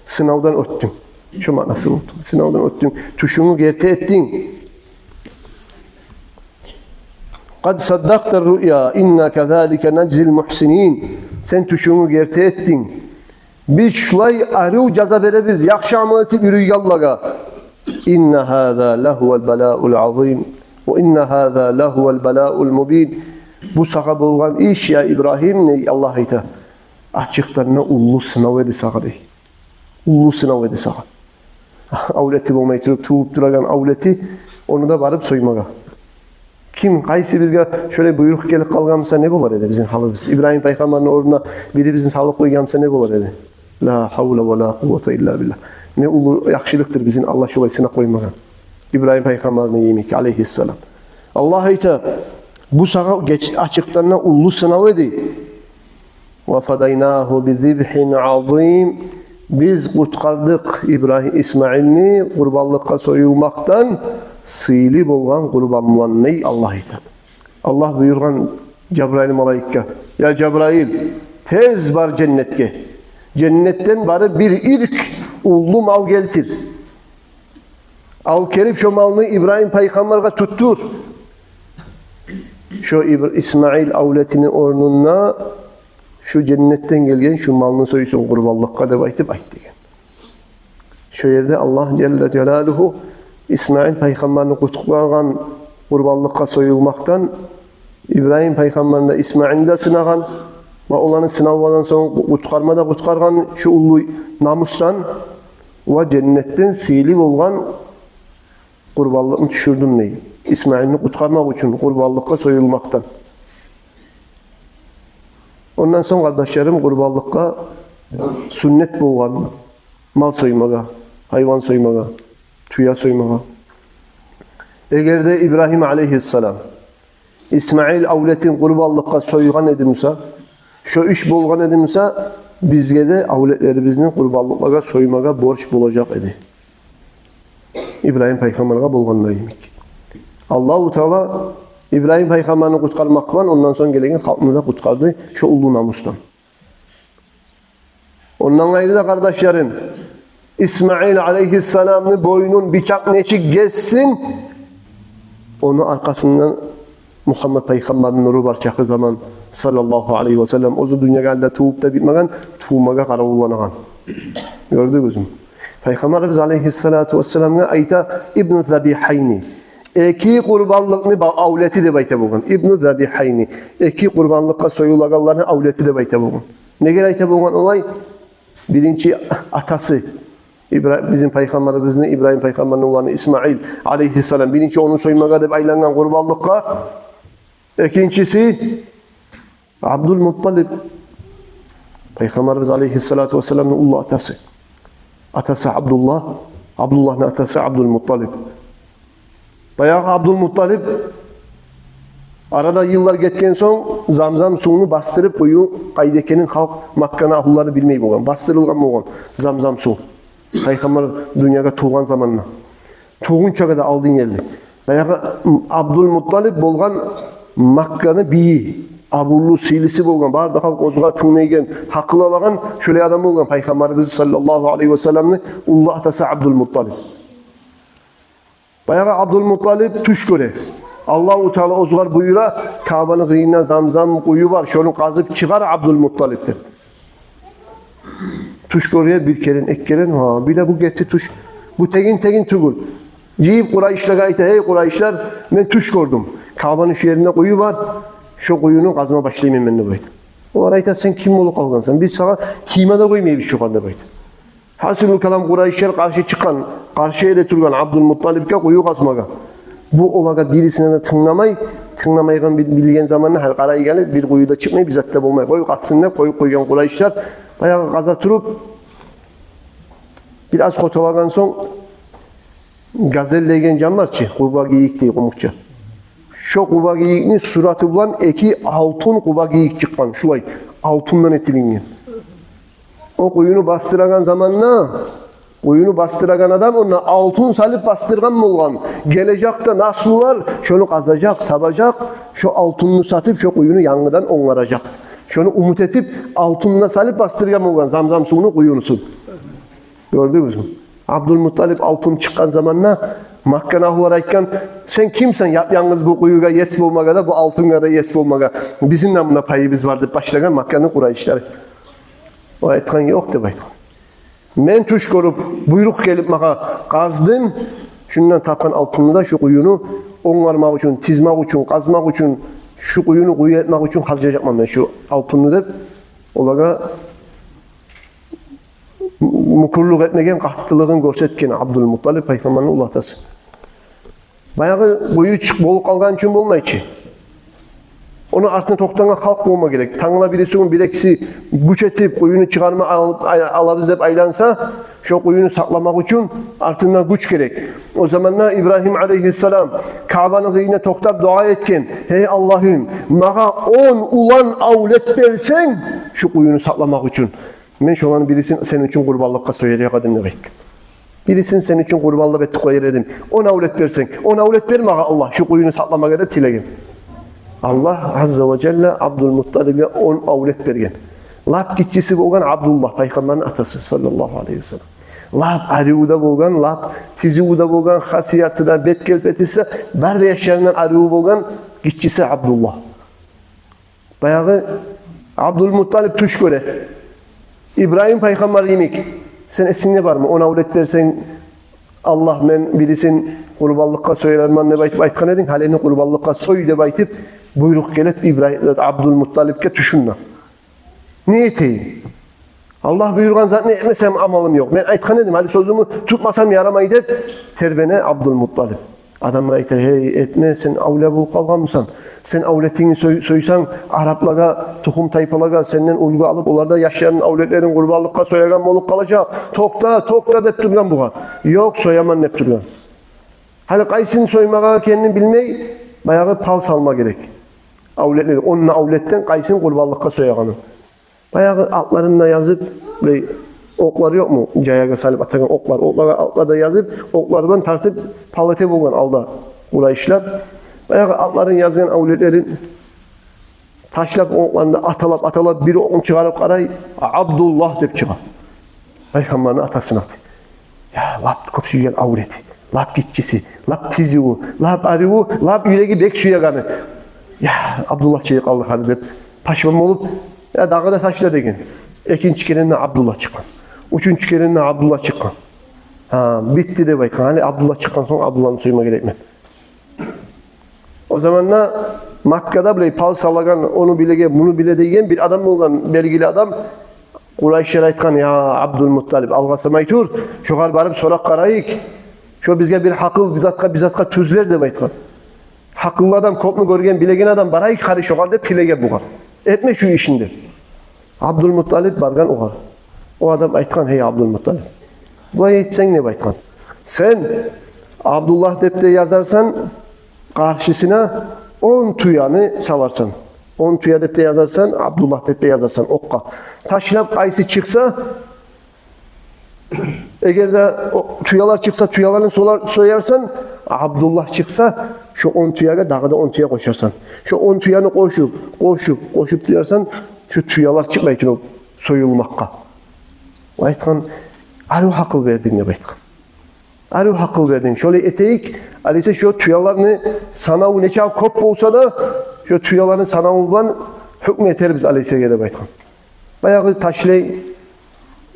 Sınavdan öttün. Şu manası oldu. Sınavdan öttün. Tüşünü gerti ettin. Kad saddakta rüya inna kezalike neczil muhsinin. Sen tüşünü gerti ettin. Biz şulay arı caza verebiz. Yakşı amal etip yürü yallaga. İnne hâzâ lehuvel belâul azîm. Ve inne hâzâ lehuvel belâul mubîn. Bu sağa bulgan iş ya İbrahim ne Allah ayta. Açıklarına ullu sınav edi sağa dey. Ullu sınav edi sağa. Avleti bulmayı tuğup duragan avleti onu da varıp soymaga. Kim kaysi bizge şöyle buyruk gelip kalgamsa ne bolar edi bizim halımız. İbrahim Peygamber'in oruna biri bizim sağlık koygamsa ne bolar edi. La havle ve la kuvvete illa billah. Ne ulu yakşılıktır bizim Allah şolayısına koymaga. İbrahim Peygamber'in yemek aleyhisselam. Allah ayta bu sağa açıklarına ullu sınav edi. وَفَدَيْنَاهُ بِذِبْحٍ عَظِيمٍ Biz kurtardık İbrahim İsmail'ni kurbanlıkta soyulmaktan sıylı bolgan kurbanlan ney Allah ayta. Allah buyurgan Cebrail malaika. Ya Cebrail tez var cennetke. Cennetten bari bir ilk ullu mal geltir. Al kelip şu malını İbrahim Peygamber'e tuttur. Şu İsmail avletinin ornuna şu cennetten gelgen şu malını soysun kurbanlıkka da baytıp ayt degen. Şu yerde Allah Celle Celaluhu İsmail Peygamber'ini kutlagan kurbanlıkka soyulmaktan İbrahim Peygamber'in de İsmail'i de sınagan ve olanı sınavdan sonra kutkargan şu ulu namustan ve cennetten silip olgan kurbanlığını düşürdüm neyi? İsmail'ini kutkarmak için kurbanlıkka soyulmaktan. Ondan sonra kardeşlerim kurbanlıkka sünnet bolgan mal soymaga, hayvan soymaga, tüya soymaga. Eğer de İbrahim aleyhisselam İsmail avletin kurbanlıkka soygan edimse, şu iş bolgan edimse bizge de avletlerimizin kurbanlıklara soymaga borç bulacak edi. İbrahim Peygamber'e bolganla yemek. Allah-u Teala İbrahim Peygamber'ini kutkarmaktan ondan sonra gelen halkını da kutkardı şu ulu namustan. Ondan ayrı da kardeşlerim İsmail aleyhisselam'ın boynun bıçak neçik geçsin onu arkasından Muhammed Peygamber'in nuru var çakı zaman sallallahu aleyhi ve sellem ozu dünya geldi tuğup da bitmeden tuğmaga karavullanagan. Gördünüz mü? Peygamberimiz aleyhissalatu vesselam'a ayta İbn-i Zabihayni iki kurbanlıkını avleti de bayta bugün. İbn-i Zabihayni iki kurbanlıkka soyulagalarını avleti de bayta bugün. Ne gerekte bugün olay? Birinci atası bizim Peygamberimizin İbrahim Peygamber'in oğlanı İsmail aleyhisselam birinci onun soymaga deb aylangan kurbanlıkka ikincisi Abdülmuttalib Peygamberimiz aleyhissalatu vesselam'ın ulu atası. Atası Abdullah, Abdullah'ın atası Abdülmuttalib. Bayağı Abdülmuttalib Arada yıllar geçken son Zamzam suyunu bastırıp koyu Qaydeke'nin halk Makka'nın ahulları bilmeyi bolgan. Bastırılgan bolgan Zamzam su. Peygamber dünyaya tuğan zamanına. Tuğun çağda aldın yerli. Bayağı Abdülmuttalib bolgan Makka'nın biyi. Abullu silisi bolgan. Barda halk ozgar tınlaygen hakkıl alagan şöyle adam bolgan. Peygamberimiz sallallahu aleyhi ve sellem'ni ullu atası Abdülmuttalib. Bayağı Abdülmuttalib tuş göre. Allah-u Teala ozgar buyura Kabe'nin kıyına Zamzam kuyu var. Şunu kazıp çıkar Abdülmuttalib'dir. Tuş görüye bir keren ek keren ha bir de bu gitti tuş. Bu tegin tugul. Ciyip Kurayş'la gayet hey Kurayşlar ben tuş gördüm. Kabe'nin şu yerine kuyu var. Şu kuyunu kazma başlayayım ben de böyle. O arayta sen kim olup kalgansan biz sana kime de koymayız şu kadar böyle. Hasılul kalam Kurayşlar karşı çıkan, karşı ele turgan Abdülmuttalib'e kuyu kazmaga. Bu olaga birisine de tınlamaygan bilgen zamanla hal qarayı gelir, bir kuyuda çıkmayı bizzat da bulmayı. Koyu katsınlar, koygan Kurayşlar bayağı gaza turup biraz kotovagan son gazelleygen can var ki, Kuba giyik diye kumukça. Şu Kuba giyikni suratı bulan eki altın Kuba giyik çıkkan, şulay, altından etilingen. O kuyunu bastıragan zamanla Oyunu bastıragan adam ona altın salıp bastırgan bolgan. Gelecekte nasıllar şunu kazacak, tabacak, şu altınını satıp şu kuyunu yangıdan onaracak. Şunu umut edip altınına salıp bastırgan bolgan Zamzam suyunu kuyunusun. Gördünüz mü? Abdülmuttalib altın çıkan zamanla Makka nahlar aytkan sen kimsen yalnız bu kuyuga yes bolmaga da bu altınga da yes bolmaga. Bizim de buna payımız vardı başlagan Makka'nın Kurayşları. O aytkan yok deb aytkan. Men tuş görüp buyruk gelip maka kazdım. Şundan tapkan altını da şu kuyunu onarmak için, tizmek için, kazmak için, şu kuyunu kuyu etmek için harcayacakmam ben şu altını dep. Olaga mukurluk etmegen kahtılığın görsetken Abdülmuttalib Peygamber'in ulu atası. Bayağı kuyu çık bolup kalgan için bolmayçı. Onu artına toktana halk olma gerek. Tanrı'na birisinin bileksi güç etip kuyunu çıkarma alabız dep aylansa şu kuyunu saklamak için artından güç gerek. O zamanlar İbrahim aleyhisselam Kabe'nin kıyına toktap dua etken hey Allah'ım mağa 10 ulan avlet versen şu kuyunu saklamak için. Ben şu an birisini senin için kurbanlıkka soyarıya kadın demek. Birisini senin için kurbanlık ettik koyardım. 10 avlet versen. 10 avlet verme Allah şu kuyunu saklamak edip tilegin. Allah Azze ve Celle Abdülmuttalib'e 10 avlet bergen. Lap gitçisi bolgan Abdullah, Peygamber'in atası sallallahu aleyhi ve sellem. Lap arıuda bolgan, lap tiziuda bolgan, hasiyatı bet kelpetisi, berde yaşlarından arıu bolgan gitçisi Abdullah. Bayağı Abdülmuttalib tuş göre. İbrahim Peygamber yemek. Sen esinle var mı? 10 avlet versen Allah men birisin kurbanlıkka soyarman ne baytıp aytkan edin. Halini kurbanlıkka soy de baytıp buyruk gelip İbrahim Abdülmuttalib'e düşünme. Ne eteyim? Allah buyurgan zaten etmesem amalım yok. Ben aytkan edim. Hali sözümü tutmasam yaramayı dep terbene Abdülmuttalib. Adamlar aytar hey etme sen avle bulup kalgan mısın? Sen avletini soysan Araplara, tukum tayfalara senden ulgu alıp onlarda yaşayan avletlerin kurbanlıkka soyagan bolup kalacak. Tokta dep durgan buğa. Yok soyaman dep durgan. Hali kaysını soymağa kendini bilmey bayağı pal salma gerek. Avletleri, onun avletten kaysını kurbanlıkka soyaganı. Bayağı altlarında yazıp böyle okları yok mu? Cayaga salip atagan oklar. Oklara altlarda yazıp oklardan tartıp palete bulgan alda Kurayşlar. Bayağı altların yazgan avletlerin taşlap oklarında atalap biri okunu çıkarıp karay Abdullah dep çıkar. Peygamber'in atasına attı. Ya lap kopsuygen avleti, lap gitçisi, lap tiziu, lap arıu, lap yüreği bek suya kanı. Ya Abdullah çeyik kaldı hali dep. Paşman olup ya dağda taşla degen. İkinci kerende Abdullah çıkan. Üçüncü kerende Abdullah çıkan. Ha bitti de baykan. Hani Abdullah çıkan sonra Abdullah'ın soyuma gerekme. O zamanlar Makka'da bile pal salagan onu bilegen bunu bile degen bir adam olgan belgili adam Kurayşlar aytkan ya Abdülmuttalib algasam tur şoğar barıp sorak karayık. Şu bizge bir hakıl bizatka tüz ver de aytkan. Hakıllı adam kopnu görgen bilegen adam barayık karı şoğar dep tilege buğar. Etme şu işinde. Abdülmuttalib bargan oğar. O adam aytkan hey Abdülmuttalib. Bu etsen ne aytkan? Sen Abdullah dep de yazarsan karşısına 10 tuyanı çalarsan, 10 tuya dep de yazarsan, Abdullah dep de yazarsan okka. Taşlap kaysı çıksa, eğer de o tuyalar çıksa, tuyalarını soyarsan, Abdullah çıksa, şu 10 tuyaga dağda 10 tuya koşarsan. Şu 10 tuyanı koşup duyarsan, şu tuyalar çıkmayın o soyulmakka. O aytkan, arı akıl verdin ne baytkan. Arı akıl verdin. Şöyle eteyik, aleyse şu tuyalarını sanavu neçe kop olsa da, şu tuyalarını sanavudan hüküm eteriz aleyse gede baytkan. Bayağı taşlay,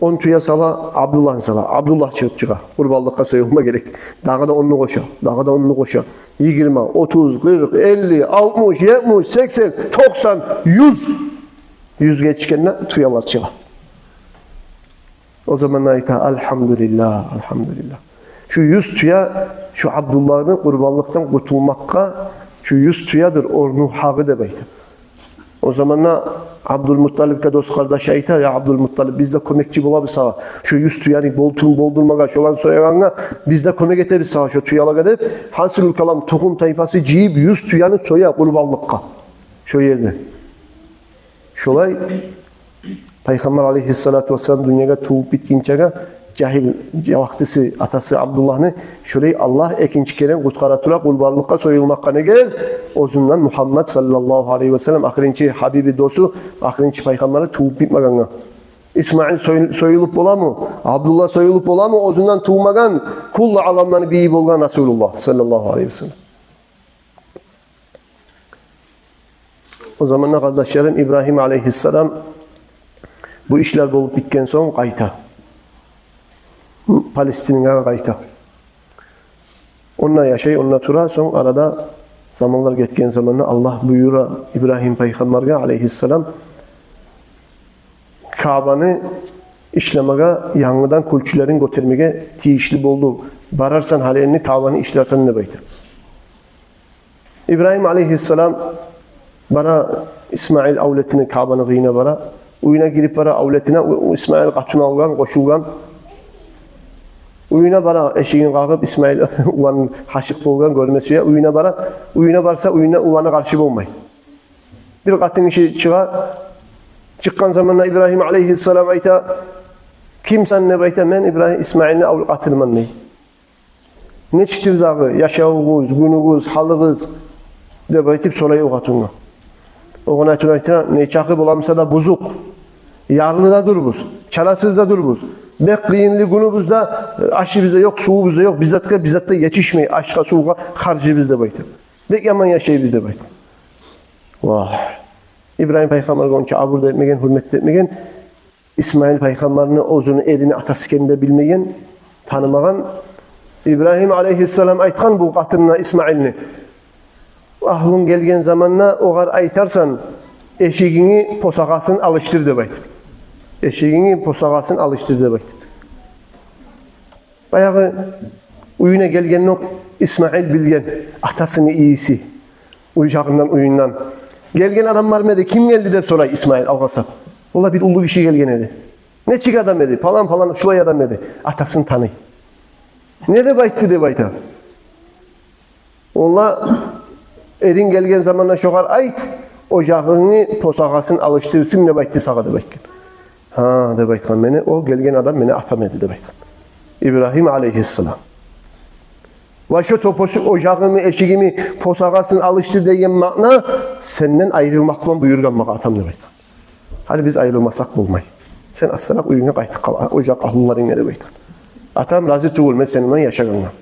10 tuya sala, Abdullah'ın sala. Abdullah çıkıp çıka. Kurbanlıkka soyulma gerek. Dağda 10'unu koşa. Dağda 10'unu koşa. 20, 30, 40, 50, 60, 70, 80, 90, 100. 100 geçkenle tuyalar çıka. O zaman ayta elhamdülillah, elhamdülillah. Şu 100 tuya, şu Abdullah'ın kurbanlıktan kurtulmakka, şu 100 tuyadır, onu hağı da baytı. O zaman Abdülmuttalib'e dost kardeş ayta, ya Abdülmuttalib biz de kömekçi bulabız sağa. Şu 100 tuyani boldurmaga, şolan soyaganga biz de kömek etebiz sağa şu tuyalaga dep. Hasılül kalam tohum tayfası ciyip 100 tuyani soya kurbanlıkka. Şu yerde. Şolay Peygamber aleyhissalatu vesselam dünyaga tuğup bitkinçega cahil vaktisi atası Abdullah'ını şurayı Allah ikinci kere kutkaratura kurbanlıkka soyulmakka ne gel? Ozundan Muhammed sallallahu aleyhi ve sellem ahirinci Habibi dostu, ahirinci Peygamber'e tuğup bitmaganga. İsmail soyulup ola mı? Abdullah soyulup ola mı? Ozundan tuğmagan kulla alamlarını biyip olgan Resulullah sallallahu aleyhi ve sellem. O zaman ne kardeşlerim İbrahim aleyhisselam bu işler bolup bitken son kayta. Palestin'e kayta. Onunla yaşay, onunla tura. Son arada zamanlar geçken zamanla Allah buyura İbrahim Peygamber'e aleyhisselam Kabe'ni işlemege, yanıdan kulçuların götürmege tiyişli boldu. Bararsan halini Kabe'ni işlersen ne baytır? İbrahim aleyhisselam bana İsmail avletini Kabe'ni gıyına bara. Uyuna girip bara avletine İsmail katını algan, koşulgan. Uyuna bara eşeğin kalkıp İsmail ulanın haşık bolgan görmesiye uyuna bara. Uyuna varsa uyuna ulana karşı olmay. Bir katın işi çığa. Çıkkan zamanla İbrahim aleyhisselam ayta kimsen ne bayta men İbrahim İsmail'ne avl katılman ne? Neçtir dağı yaşağığız, günüğüz, halığız de baytip solayı o katınla. Oğun aytına ne çakı bulamsa da buzuk. Yarlı da durbuz. Çalasız da durbuz. Bekleyinli günümüzde aşı bizde yok, suğu bizde yok. Bizzat da yetişmeyi aşka suğa harcı bizde baytır. Bek yaman yaşayı bizde baytır. Vah. İbrahim Peygamber onca abur da etmegen, hürmet etmegen, İsmail Peygamber'in ozunu elini atası kendinde bilmegen, tanımagan, İbrahim aleyhisselam aytkan bu katınına İsmail'ini. Ahlın gelgen zamanla oğar aytarsan, eşeğini posağasın alıştır de baytır. Eşeğini posağasın alıştır de baytır. Bayağı uyuna gelgen yok, İsmail bilgen, atasını iyisi, uyacağından uyundan. Gelgen adam var mıydı? Kim geldi de soray İsmail Algasap. Ola bir ulu kişi gelgen edi. Ne çık adam edi? Falan şulay adam edi. Atasını tanıy. Ne de bayttı de bayta. Ola erin gelgen zamanla şokar ait. Ocağını posağasın alıştırsın ne bayttı sağa de baytken. Ha de baytkan beni. O gelgen adam beni atam edi de baytkan. İbrahim aleyhisselam. Ve şu toposu ocağımı, eşiğimi, posağasını alıştır diyen makna senden ayrılmakla buyurgan maka atam demek. Hadi biz ayrılmasak olmay. Sen aslında uyuna kaytık kal. Ocak ahlıların ne demek. Atam razı tuğulmaz seninle yaşaganla.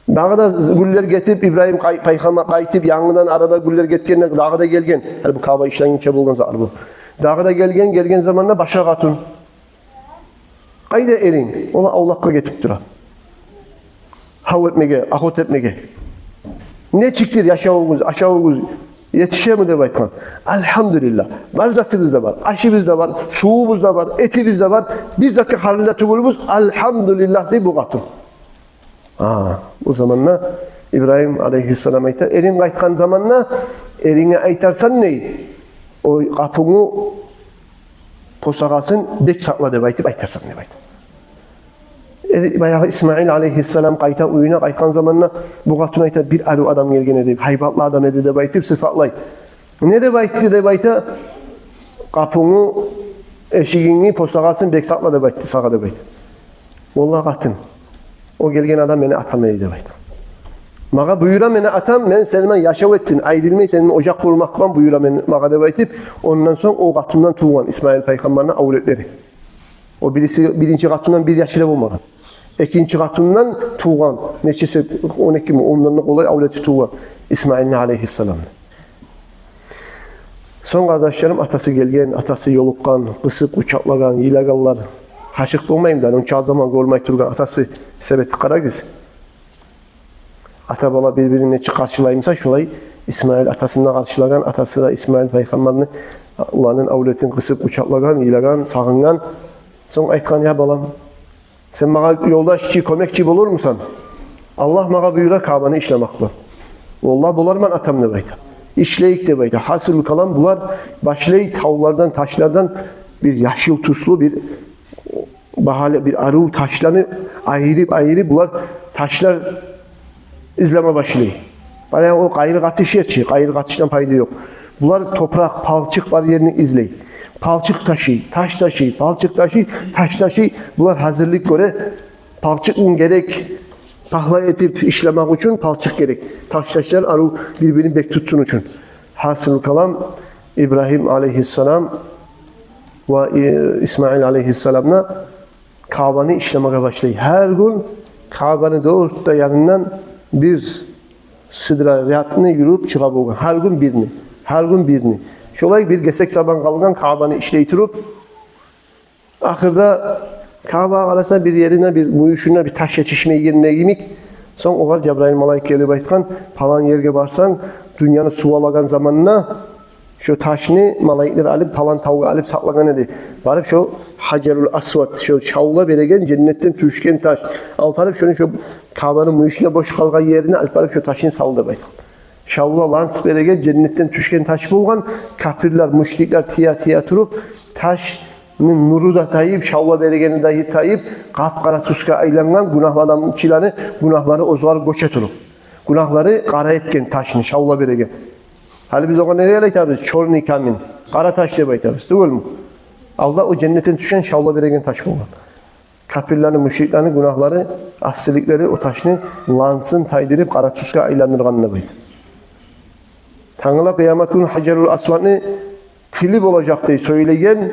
Dağda güller getirip İbrahim Peygamber kaytıp yanından arada güller getkenle dağda gelgen. Hani bu kava işlenince bulgan zar bu. Dağda gelgen zamanla başa katun. Kayda erin. Ola Allah'a getirip dura. Hav etmege, ahot etmege. Ne çıktır yaşağımız, aşağımız yetişer mi de baytman? Elhamdülillah. Barzatımız da var, aşımız da var, suğumuz da var, etimiz de var. Bizdeki halinde tümülümüz elhamdülillah diye bu katın. O zamanla İbrahim aleyhisselam aytar. Erin kaytkan zamanla erine aytarsan ne? O kapını posağasın bek sakla de baytip aytarsan ne baytip. Bayağı İsmail aleyhisselam qayta uyuna qaytqan zamanla bu qatun ayta bir arı adam gelgen edip, haybatlı adam edi de baytip sıfatlay. Ne de baytı de bayta kapını, eşiğini, posağasını bek sakla da baytı, sağa da baytı. Vallahi qatın. O gelgen adam beni atamaya de baytı. Mağa buyura beni atam, ben seninle yaşav etsin, ayrılmayı seninle ocak kurmaktan buyura beni mağa da baytip, ondan sonra o qatundan tuğan İsmail Peygamber'in avretleri. O birinci qatundan bir yaşıyla olmadan. İkinci qatundan tuğan, neçesi 12 mi, ondan kolay avleti tuğan İsmail'in aleyhisselam. Son kardeşlerim atası gelgen, atası yoluqqan, qısıb, uçaqlagan, yilagallar. Haşıq olmayayım da, onun zaman olmay turgan atası sebeti Qaragiz. Ata bala birbirini neçə qarşılayımsa, şolay İsmail atasından qarşılagan, atası da İsmail Peygamberini onların avletin qısıb, uçaqlagan, yilagan, sağıngan. Son aytqan, ya balam, sen mağa yoldaşçı, kömekçi olur musan? Allah mağa buyurar Kabe'ni işlemekle. Vallahi bular ben atam ne bayta. İşleyik de bayta. Hasıl kalan bular başlayıp tavlardan, taşlardan bir yaşıl tuzlu bir bahane, bir arı taşlarını ayırıp bular taşlar izleme başlayıyor. Bayağı o gayrı katış yerçi, gayrı katıştan payda yok. Bular toprak, palçık var yerini izleyin. Palçık taşı, taş taşı, palçık taşı, taş taşı. Bunlar hazırlık göre palçıkın gerek pahla etip işlemek için palçık gerek. Taşlar arı birbirini bek tutsun için. Hasıl kalan İbrahim aleyhisselam ve İsmail aleyhisselamla Kabe'ni işlemeye başlayıyor. Her gün Kabe'nin doğrultuda yanından bir sıdra riyatını yürüyüp çıkabilir. Her gün birini. Her gün birini. Şolay bir gesek zaman kalgan Kabe'ni işleytirip ahırda Kabe arasında bir yerine, bir muyuşuna, bir taş yetişmeye yerine giymek. Son o var Cebrail malayik gelip aytkan, falan yerge barsan, dünyanı suvalagan zamanına şu taşını malayikler alıp, falan tavuğu alıp saklagan edi. Barıp şu Hacerul Asvat, şu çavula beregen cennetten tüşken taş. Alparıp şunu şu Kabe'nin muyuşuna boş kalgan yerine alparıp şu taşını saldı baytkan. Şavula lans beregen cennetten tüşken taş bulgan, kafirler, müşrikler tiya turup, taşın nuru da tayip, şavla beregeni dahi tayip, kapkara tuska aylangan günahlardan çilanı, günahları ozgar göçe turup. Günahları kara etken taşını, şavla beregen. Hali biz ona nereye aytarız? Çorni kamin, kara taş diye aytarız, değil mi? Allah o cennetten düşen şavla beregen taş bulgan. Kafirlerin, müşriklerin günahları, asilikleri o taşını lansın taydırıp, kara tuska aylandırganına baydı. Tanrı'la kıyamet günü Hacerul Asvat'ını tilip olacak diye söyleyen,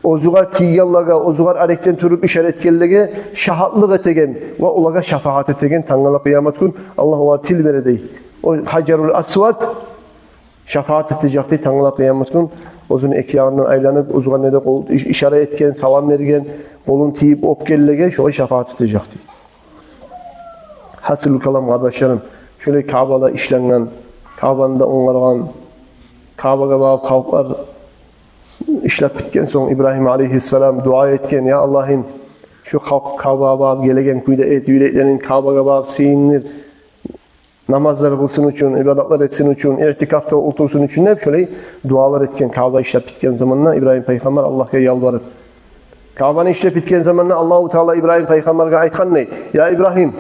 ozugar tiyallaga, ozugar arekten turup işaret kellege, şahatlık etegen ve olaga şafaat etegen Tanrı'la kıyamet günü Allah olar til veredi. O Hacerul Asvat şafaat edecek diye Tanrı'la kıyamet günü ozun iki yağından aylanıp, ozugar ne de işaret etken, salam vergen, kolun tiyip op kellege, şöyle şafaat edecek diye. Hasıl kalam kardeşlerim, şöyle Kabe'da işlenen, Kabe'nde onlardan, Kabe'ye bağıb kalklar işlep bitken son İbrahim aleyhisselam dua etken, ya Allah'ım şu halk Kabe'ye bağıb gelegen kuyda et, yüreklerin Kabe'ye bağıb seyinler, namazlar kılsın için, ibadatlar etsin için, irtikafta otursun için hep şöyle dualar etken, Kabe işlep bitken zamanla İbrahim Peygamber Allah'a yalvarır. Kabe'ni işlep bitken zamanla Allah-u Teala İbrahim Peygamber'e aytkan ne? Ya İbrahim,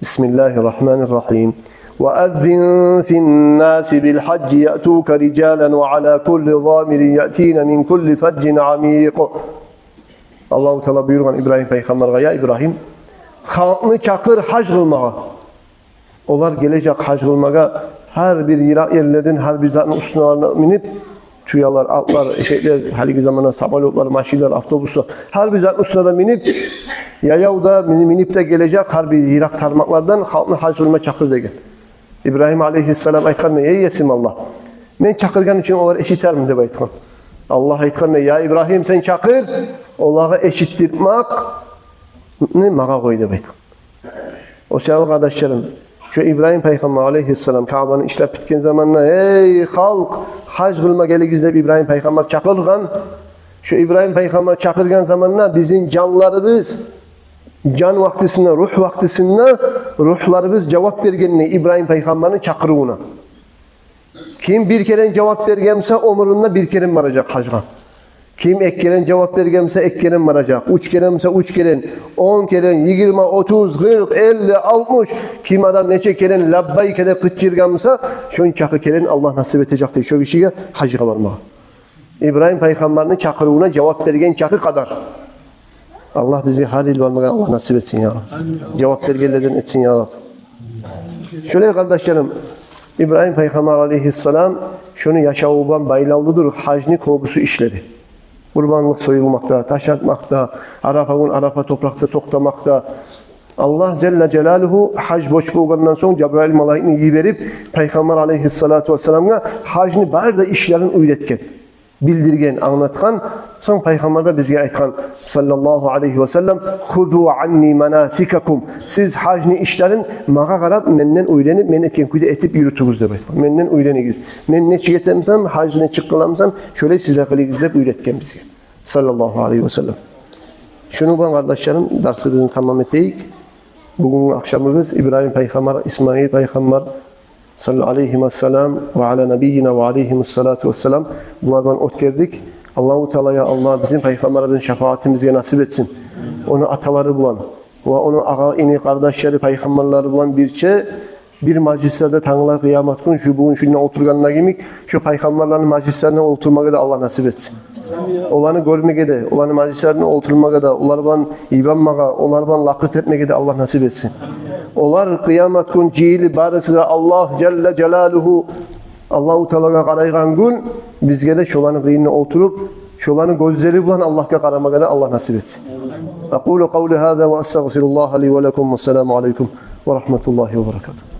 Bismillahirrahmanirrahim. وَأَذِّنْ فِي النَّاسِ بِالْحَجِّ يَأْتُوكَ رِجَالًا وَعَلَى كُلِّ ضَامِرٍ يَأْتِينَ مِنْ كُلِّ فَجٍّ عَمِيقٍ. Allah-u Teala buyurgan İbrahim Peygamber'e, ya İbrahim, halkını çakır hac kılmağa. Onlar gelecek hac kılmağa, her bir yerlerden her bir zatın üstüne minip, tüyalar, atlar, eşekler, haliki zamana sabalotlar, maşinler, avtobuslar, her bir zatın üstüne de minip, yayav da minip de gelecek her bir yirak tarmaklardan halkını hac kılma çakır degen. İbrahim aleyhisselam aytkan ne? Ey yesim Allah. Men çakırgan için onlar eşiter mi? Deb aytkan. Allah aytkan ne? Ya İbrahim sen çakır, Allah'a eşittirmek ne? Mağa koy deb aytkan. O sevgili kardeşlerim, şu İbrahim Peygamber aleyhisselam Kabe'ni işlep bitken zamanla ey halk hac kılma geligiz deb İbrahim Peygamber çakırgan. Şu İbrahim Peygamber çakırgan zamanla bizim canlarımız can vaktisinde, ruh vaktisinde ruhlarımız cevap bergenine İbrahim Peygamber'in çakırığına. Kim bir kere cevap bergense umurunda bir kere varacak hacga. Kim ek gelen cevap bergense ek gelen varacak. Uç gelense uç gelen. 10 gelen, 20, 30, 40, 50, 60. Kim adam neçe gelen labbayke de kıtçırgansa şön çakı gelen Allah nasip edecek de şu kişiye hacıga varmağa. İbrahim Peygamber'in çakırığına cevap bergen çakı kadar. Allah bizi halil varmağa Allah nasip etsin ya Rabbi. Cevap bergenlerden etsin ya Rabbi. Şöyle kardeşlerim, İbrahim Peygamber aleyhisselam şunu yaşavulan baylavlıdır. Hacni korkusu işledi. Kurbanlık soyulmakta, taş atmakta, Arafa toprakta toktamakta. Allah Celle Celaluhu hac boş bulgandan sonra Cebrail malaikini yiverip Peygamber aleyhissalatu vesselam'a hacni bari da işlerin öğretken, bildirgen, anlatkan. Son Peygamber de bizge aytkan sallallahu aleyhi ve sellem "Huzu anni manasikakum." Siz hacni işlerin mağa qarab menden öğrenip men etken kuyda etip yürütüңüz dep aytkan. Menden öğrenigiz. Men ne çiğetemsem, hacni çıqqılamsam şöyle sizle kılıgiz dep öğretken bizge. Sallallahu aleyhi ve sellem. Şunu ben kardeşlerim dersimizi tamam eteyik. Bugün akşamımız İbrahim Peygamber, İsmail Peygamber sallallahu aleyhi ve sellem ve ala nebiyyina ve aleyhimussalatu vesselam. Bunlardan ot geldik. Allahu Teala'ya Allah bizim Peygamberimizin şefaatimizi nasip etsin. Onu ataları bulan ve onu ağa ini kardeşleri Peygamberleri bulan bir meclislerde Tanrı'la kıyamet gün şu bugün şuna oturganına gemik şu Peygamberlerin meclislerine oturmaya da Allah nasip etsin. Olanı görmeye de, olanı meclislerine oturmaya da, onlardan ibanmağa, onlardan lakırt etmeye de Allah nasip etsin. Onlar kıyamet gün cihili barisi Allah Celle Celaluhu Allahu Teala'ya qaraygan gün bizge de şolanın kıyınına oturup şolanın gözleri bulan Allah'a qaramaya da Allah nasip etsin. Aqulu qawli hada ve estağfirullah li ve lekum ve selamu aleyküm ve rahmetullahi ve berekatuhu.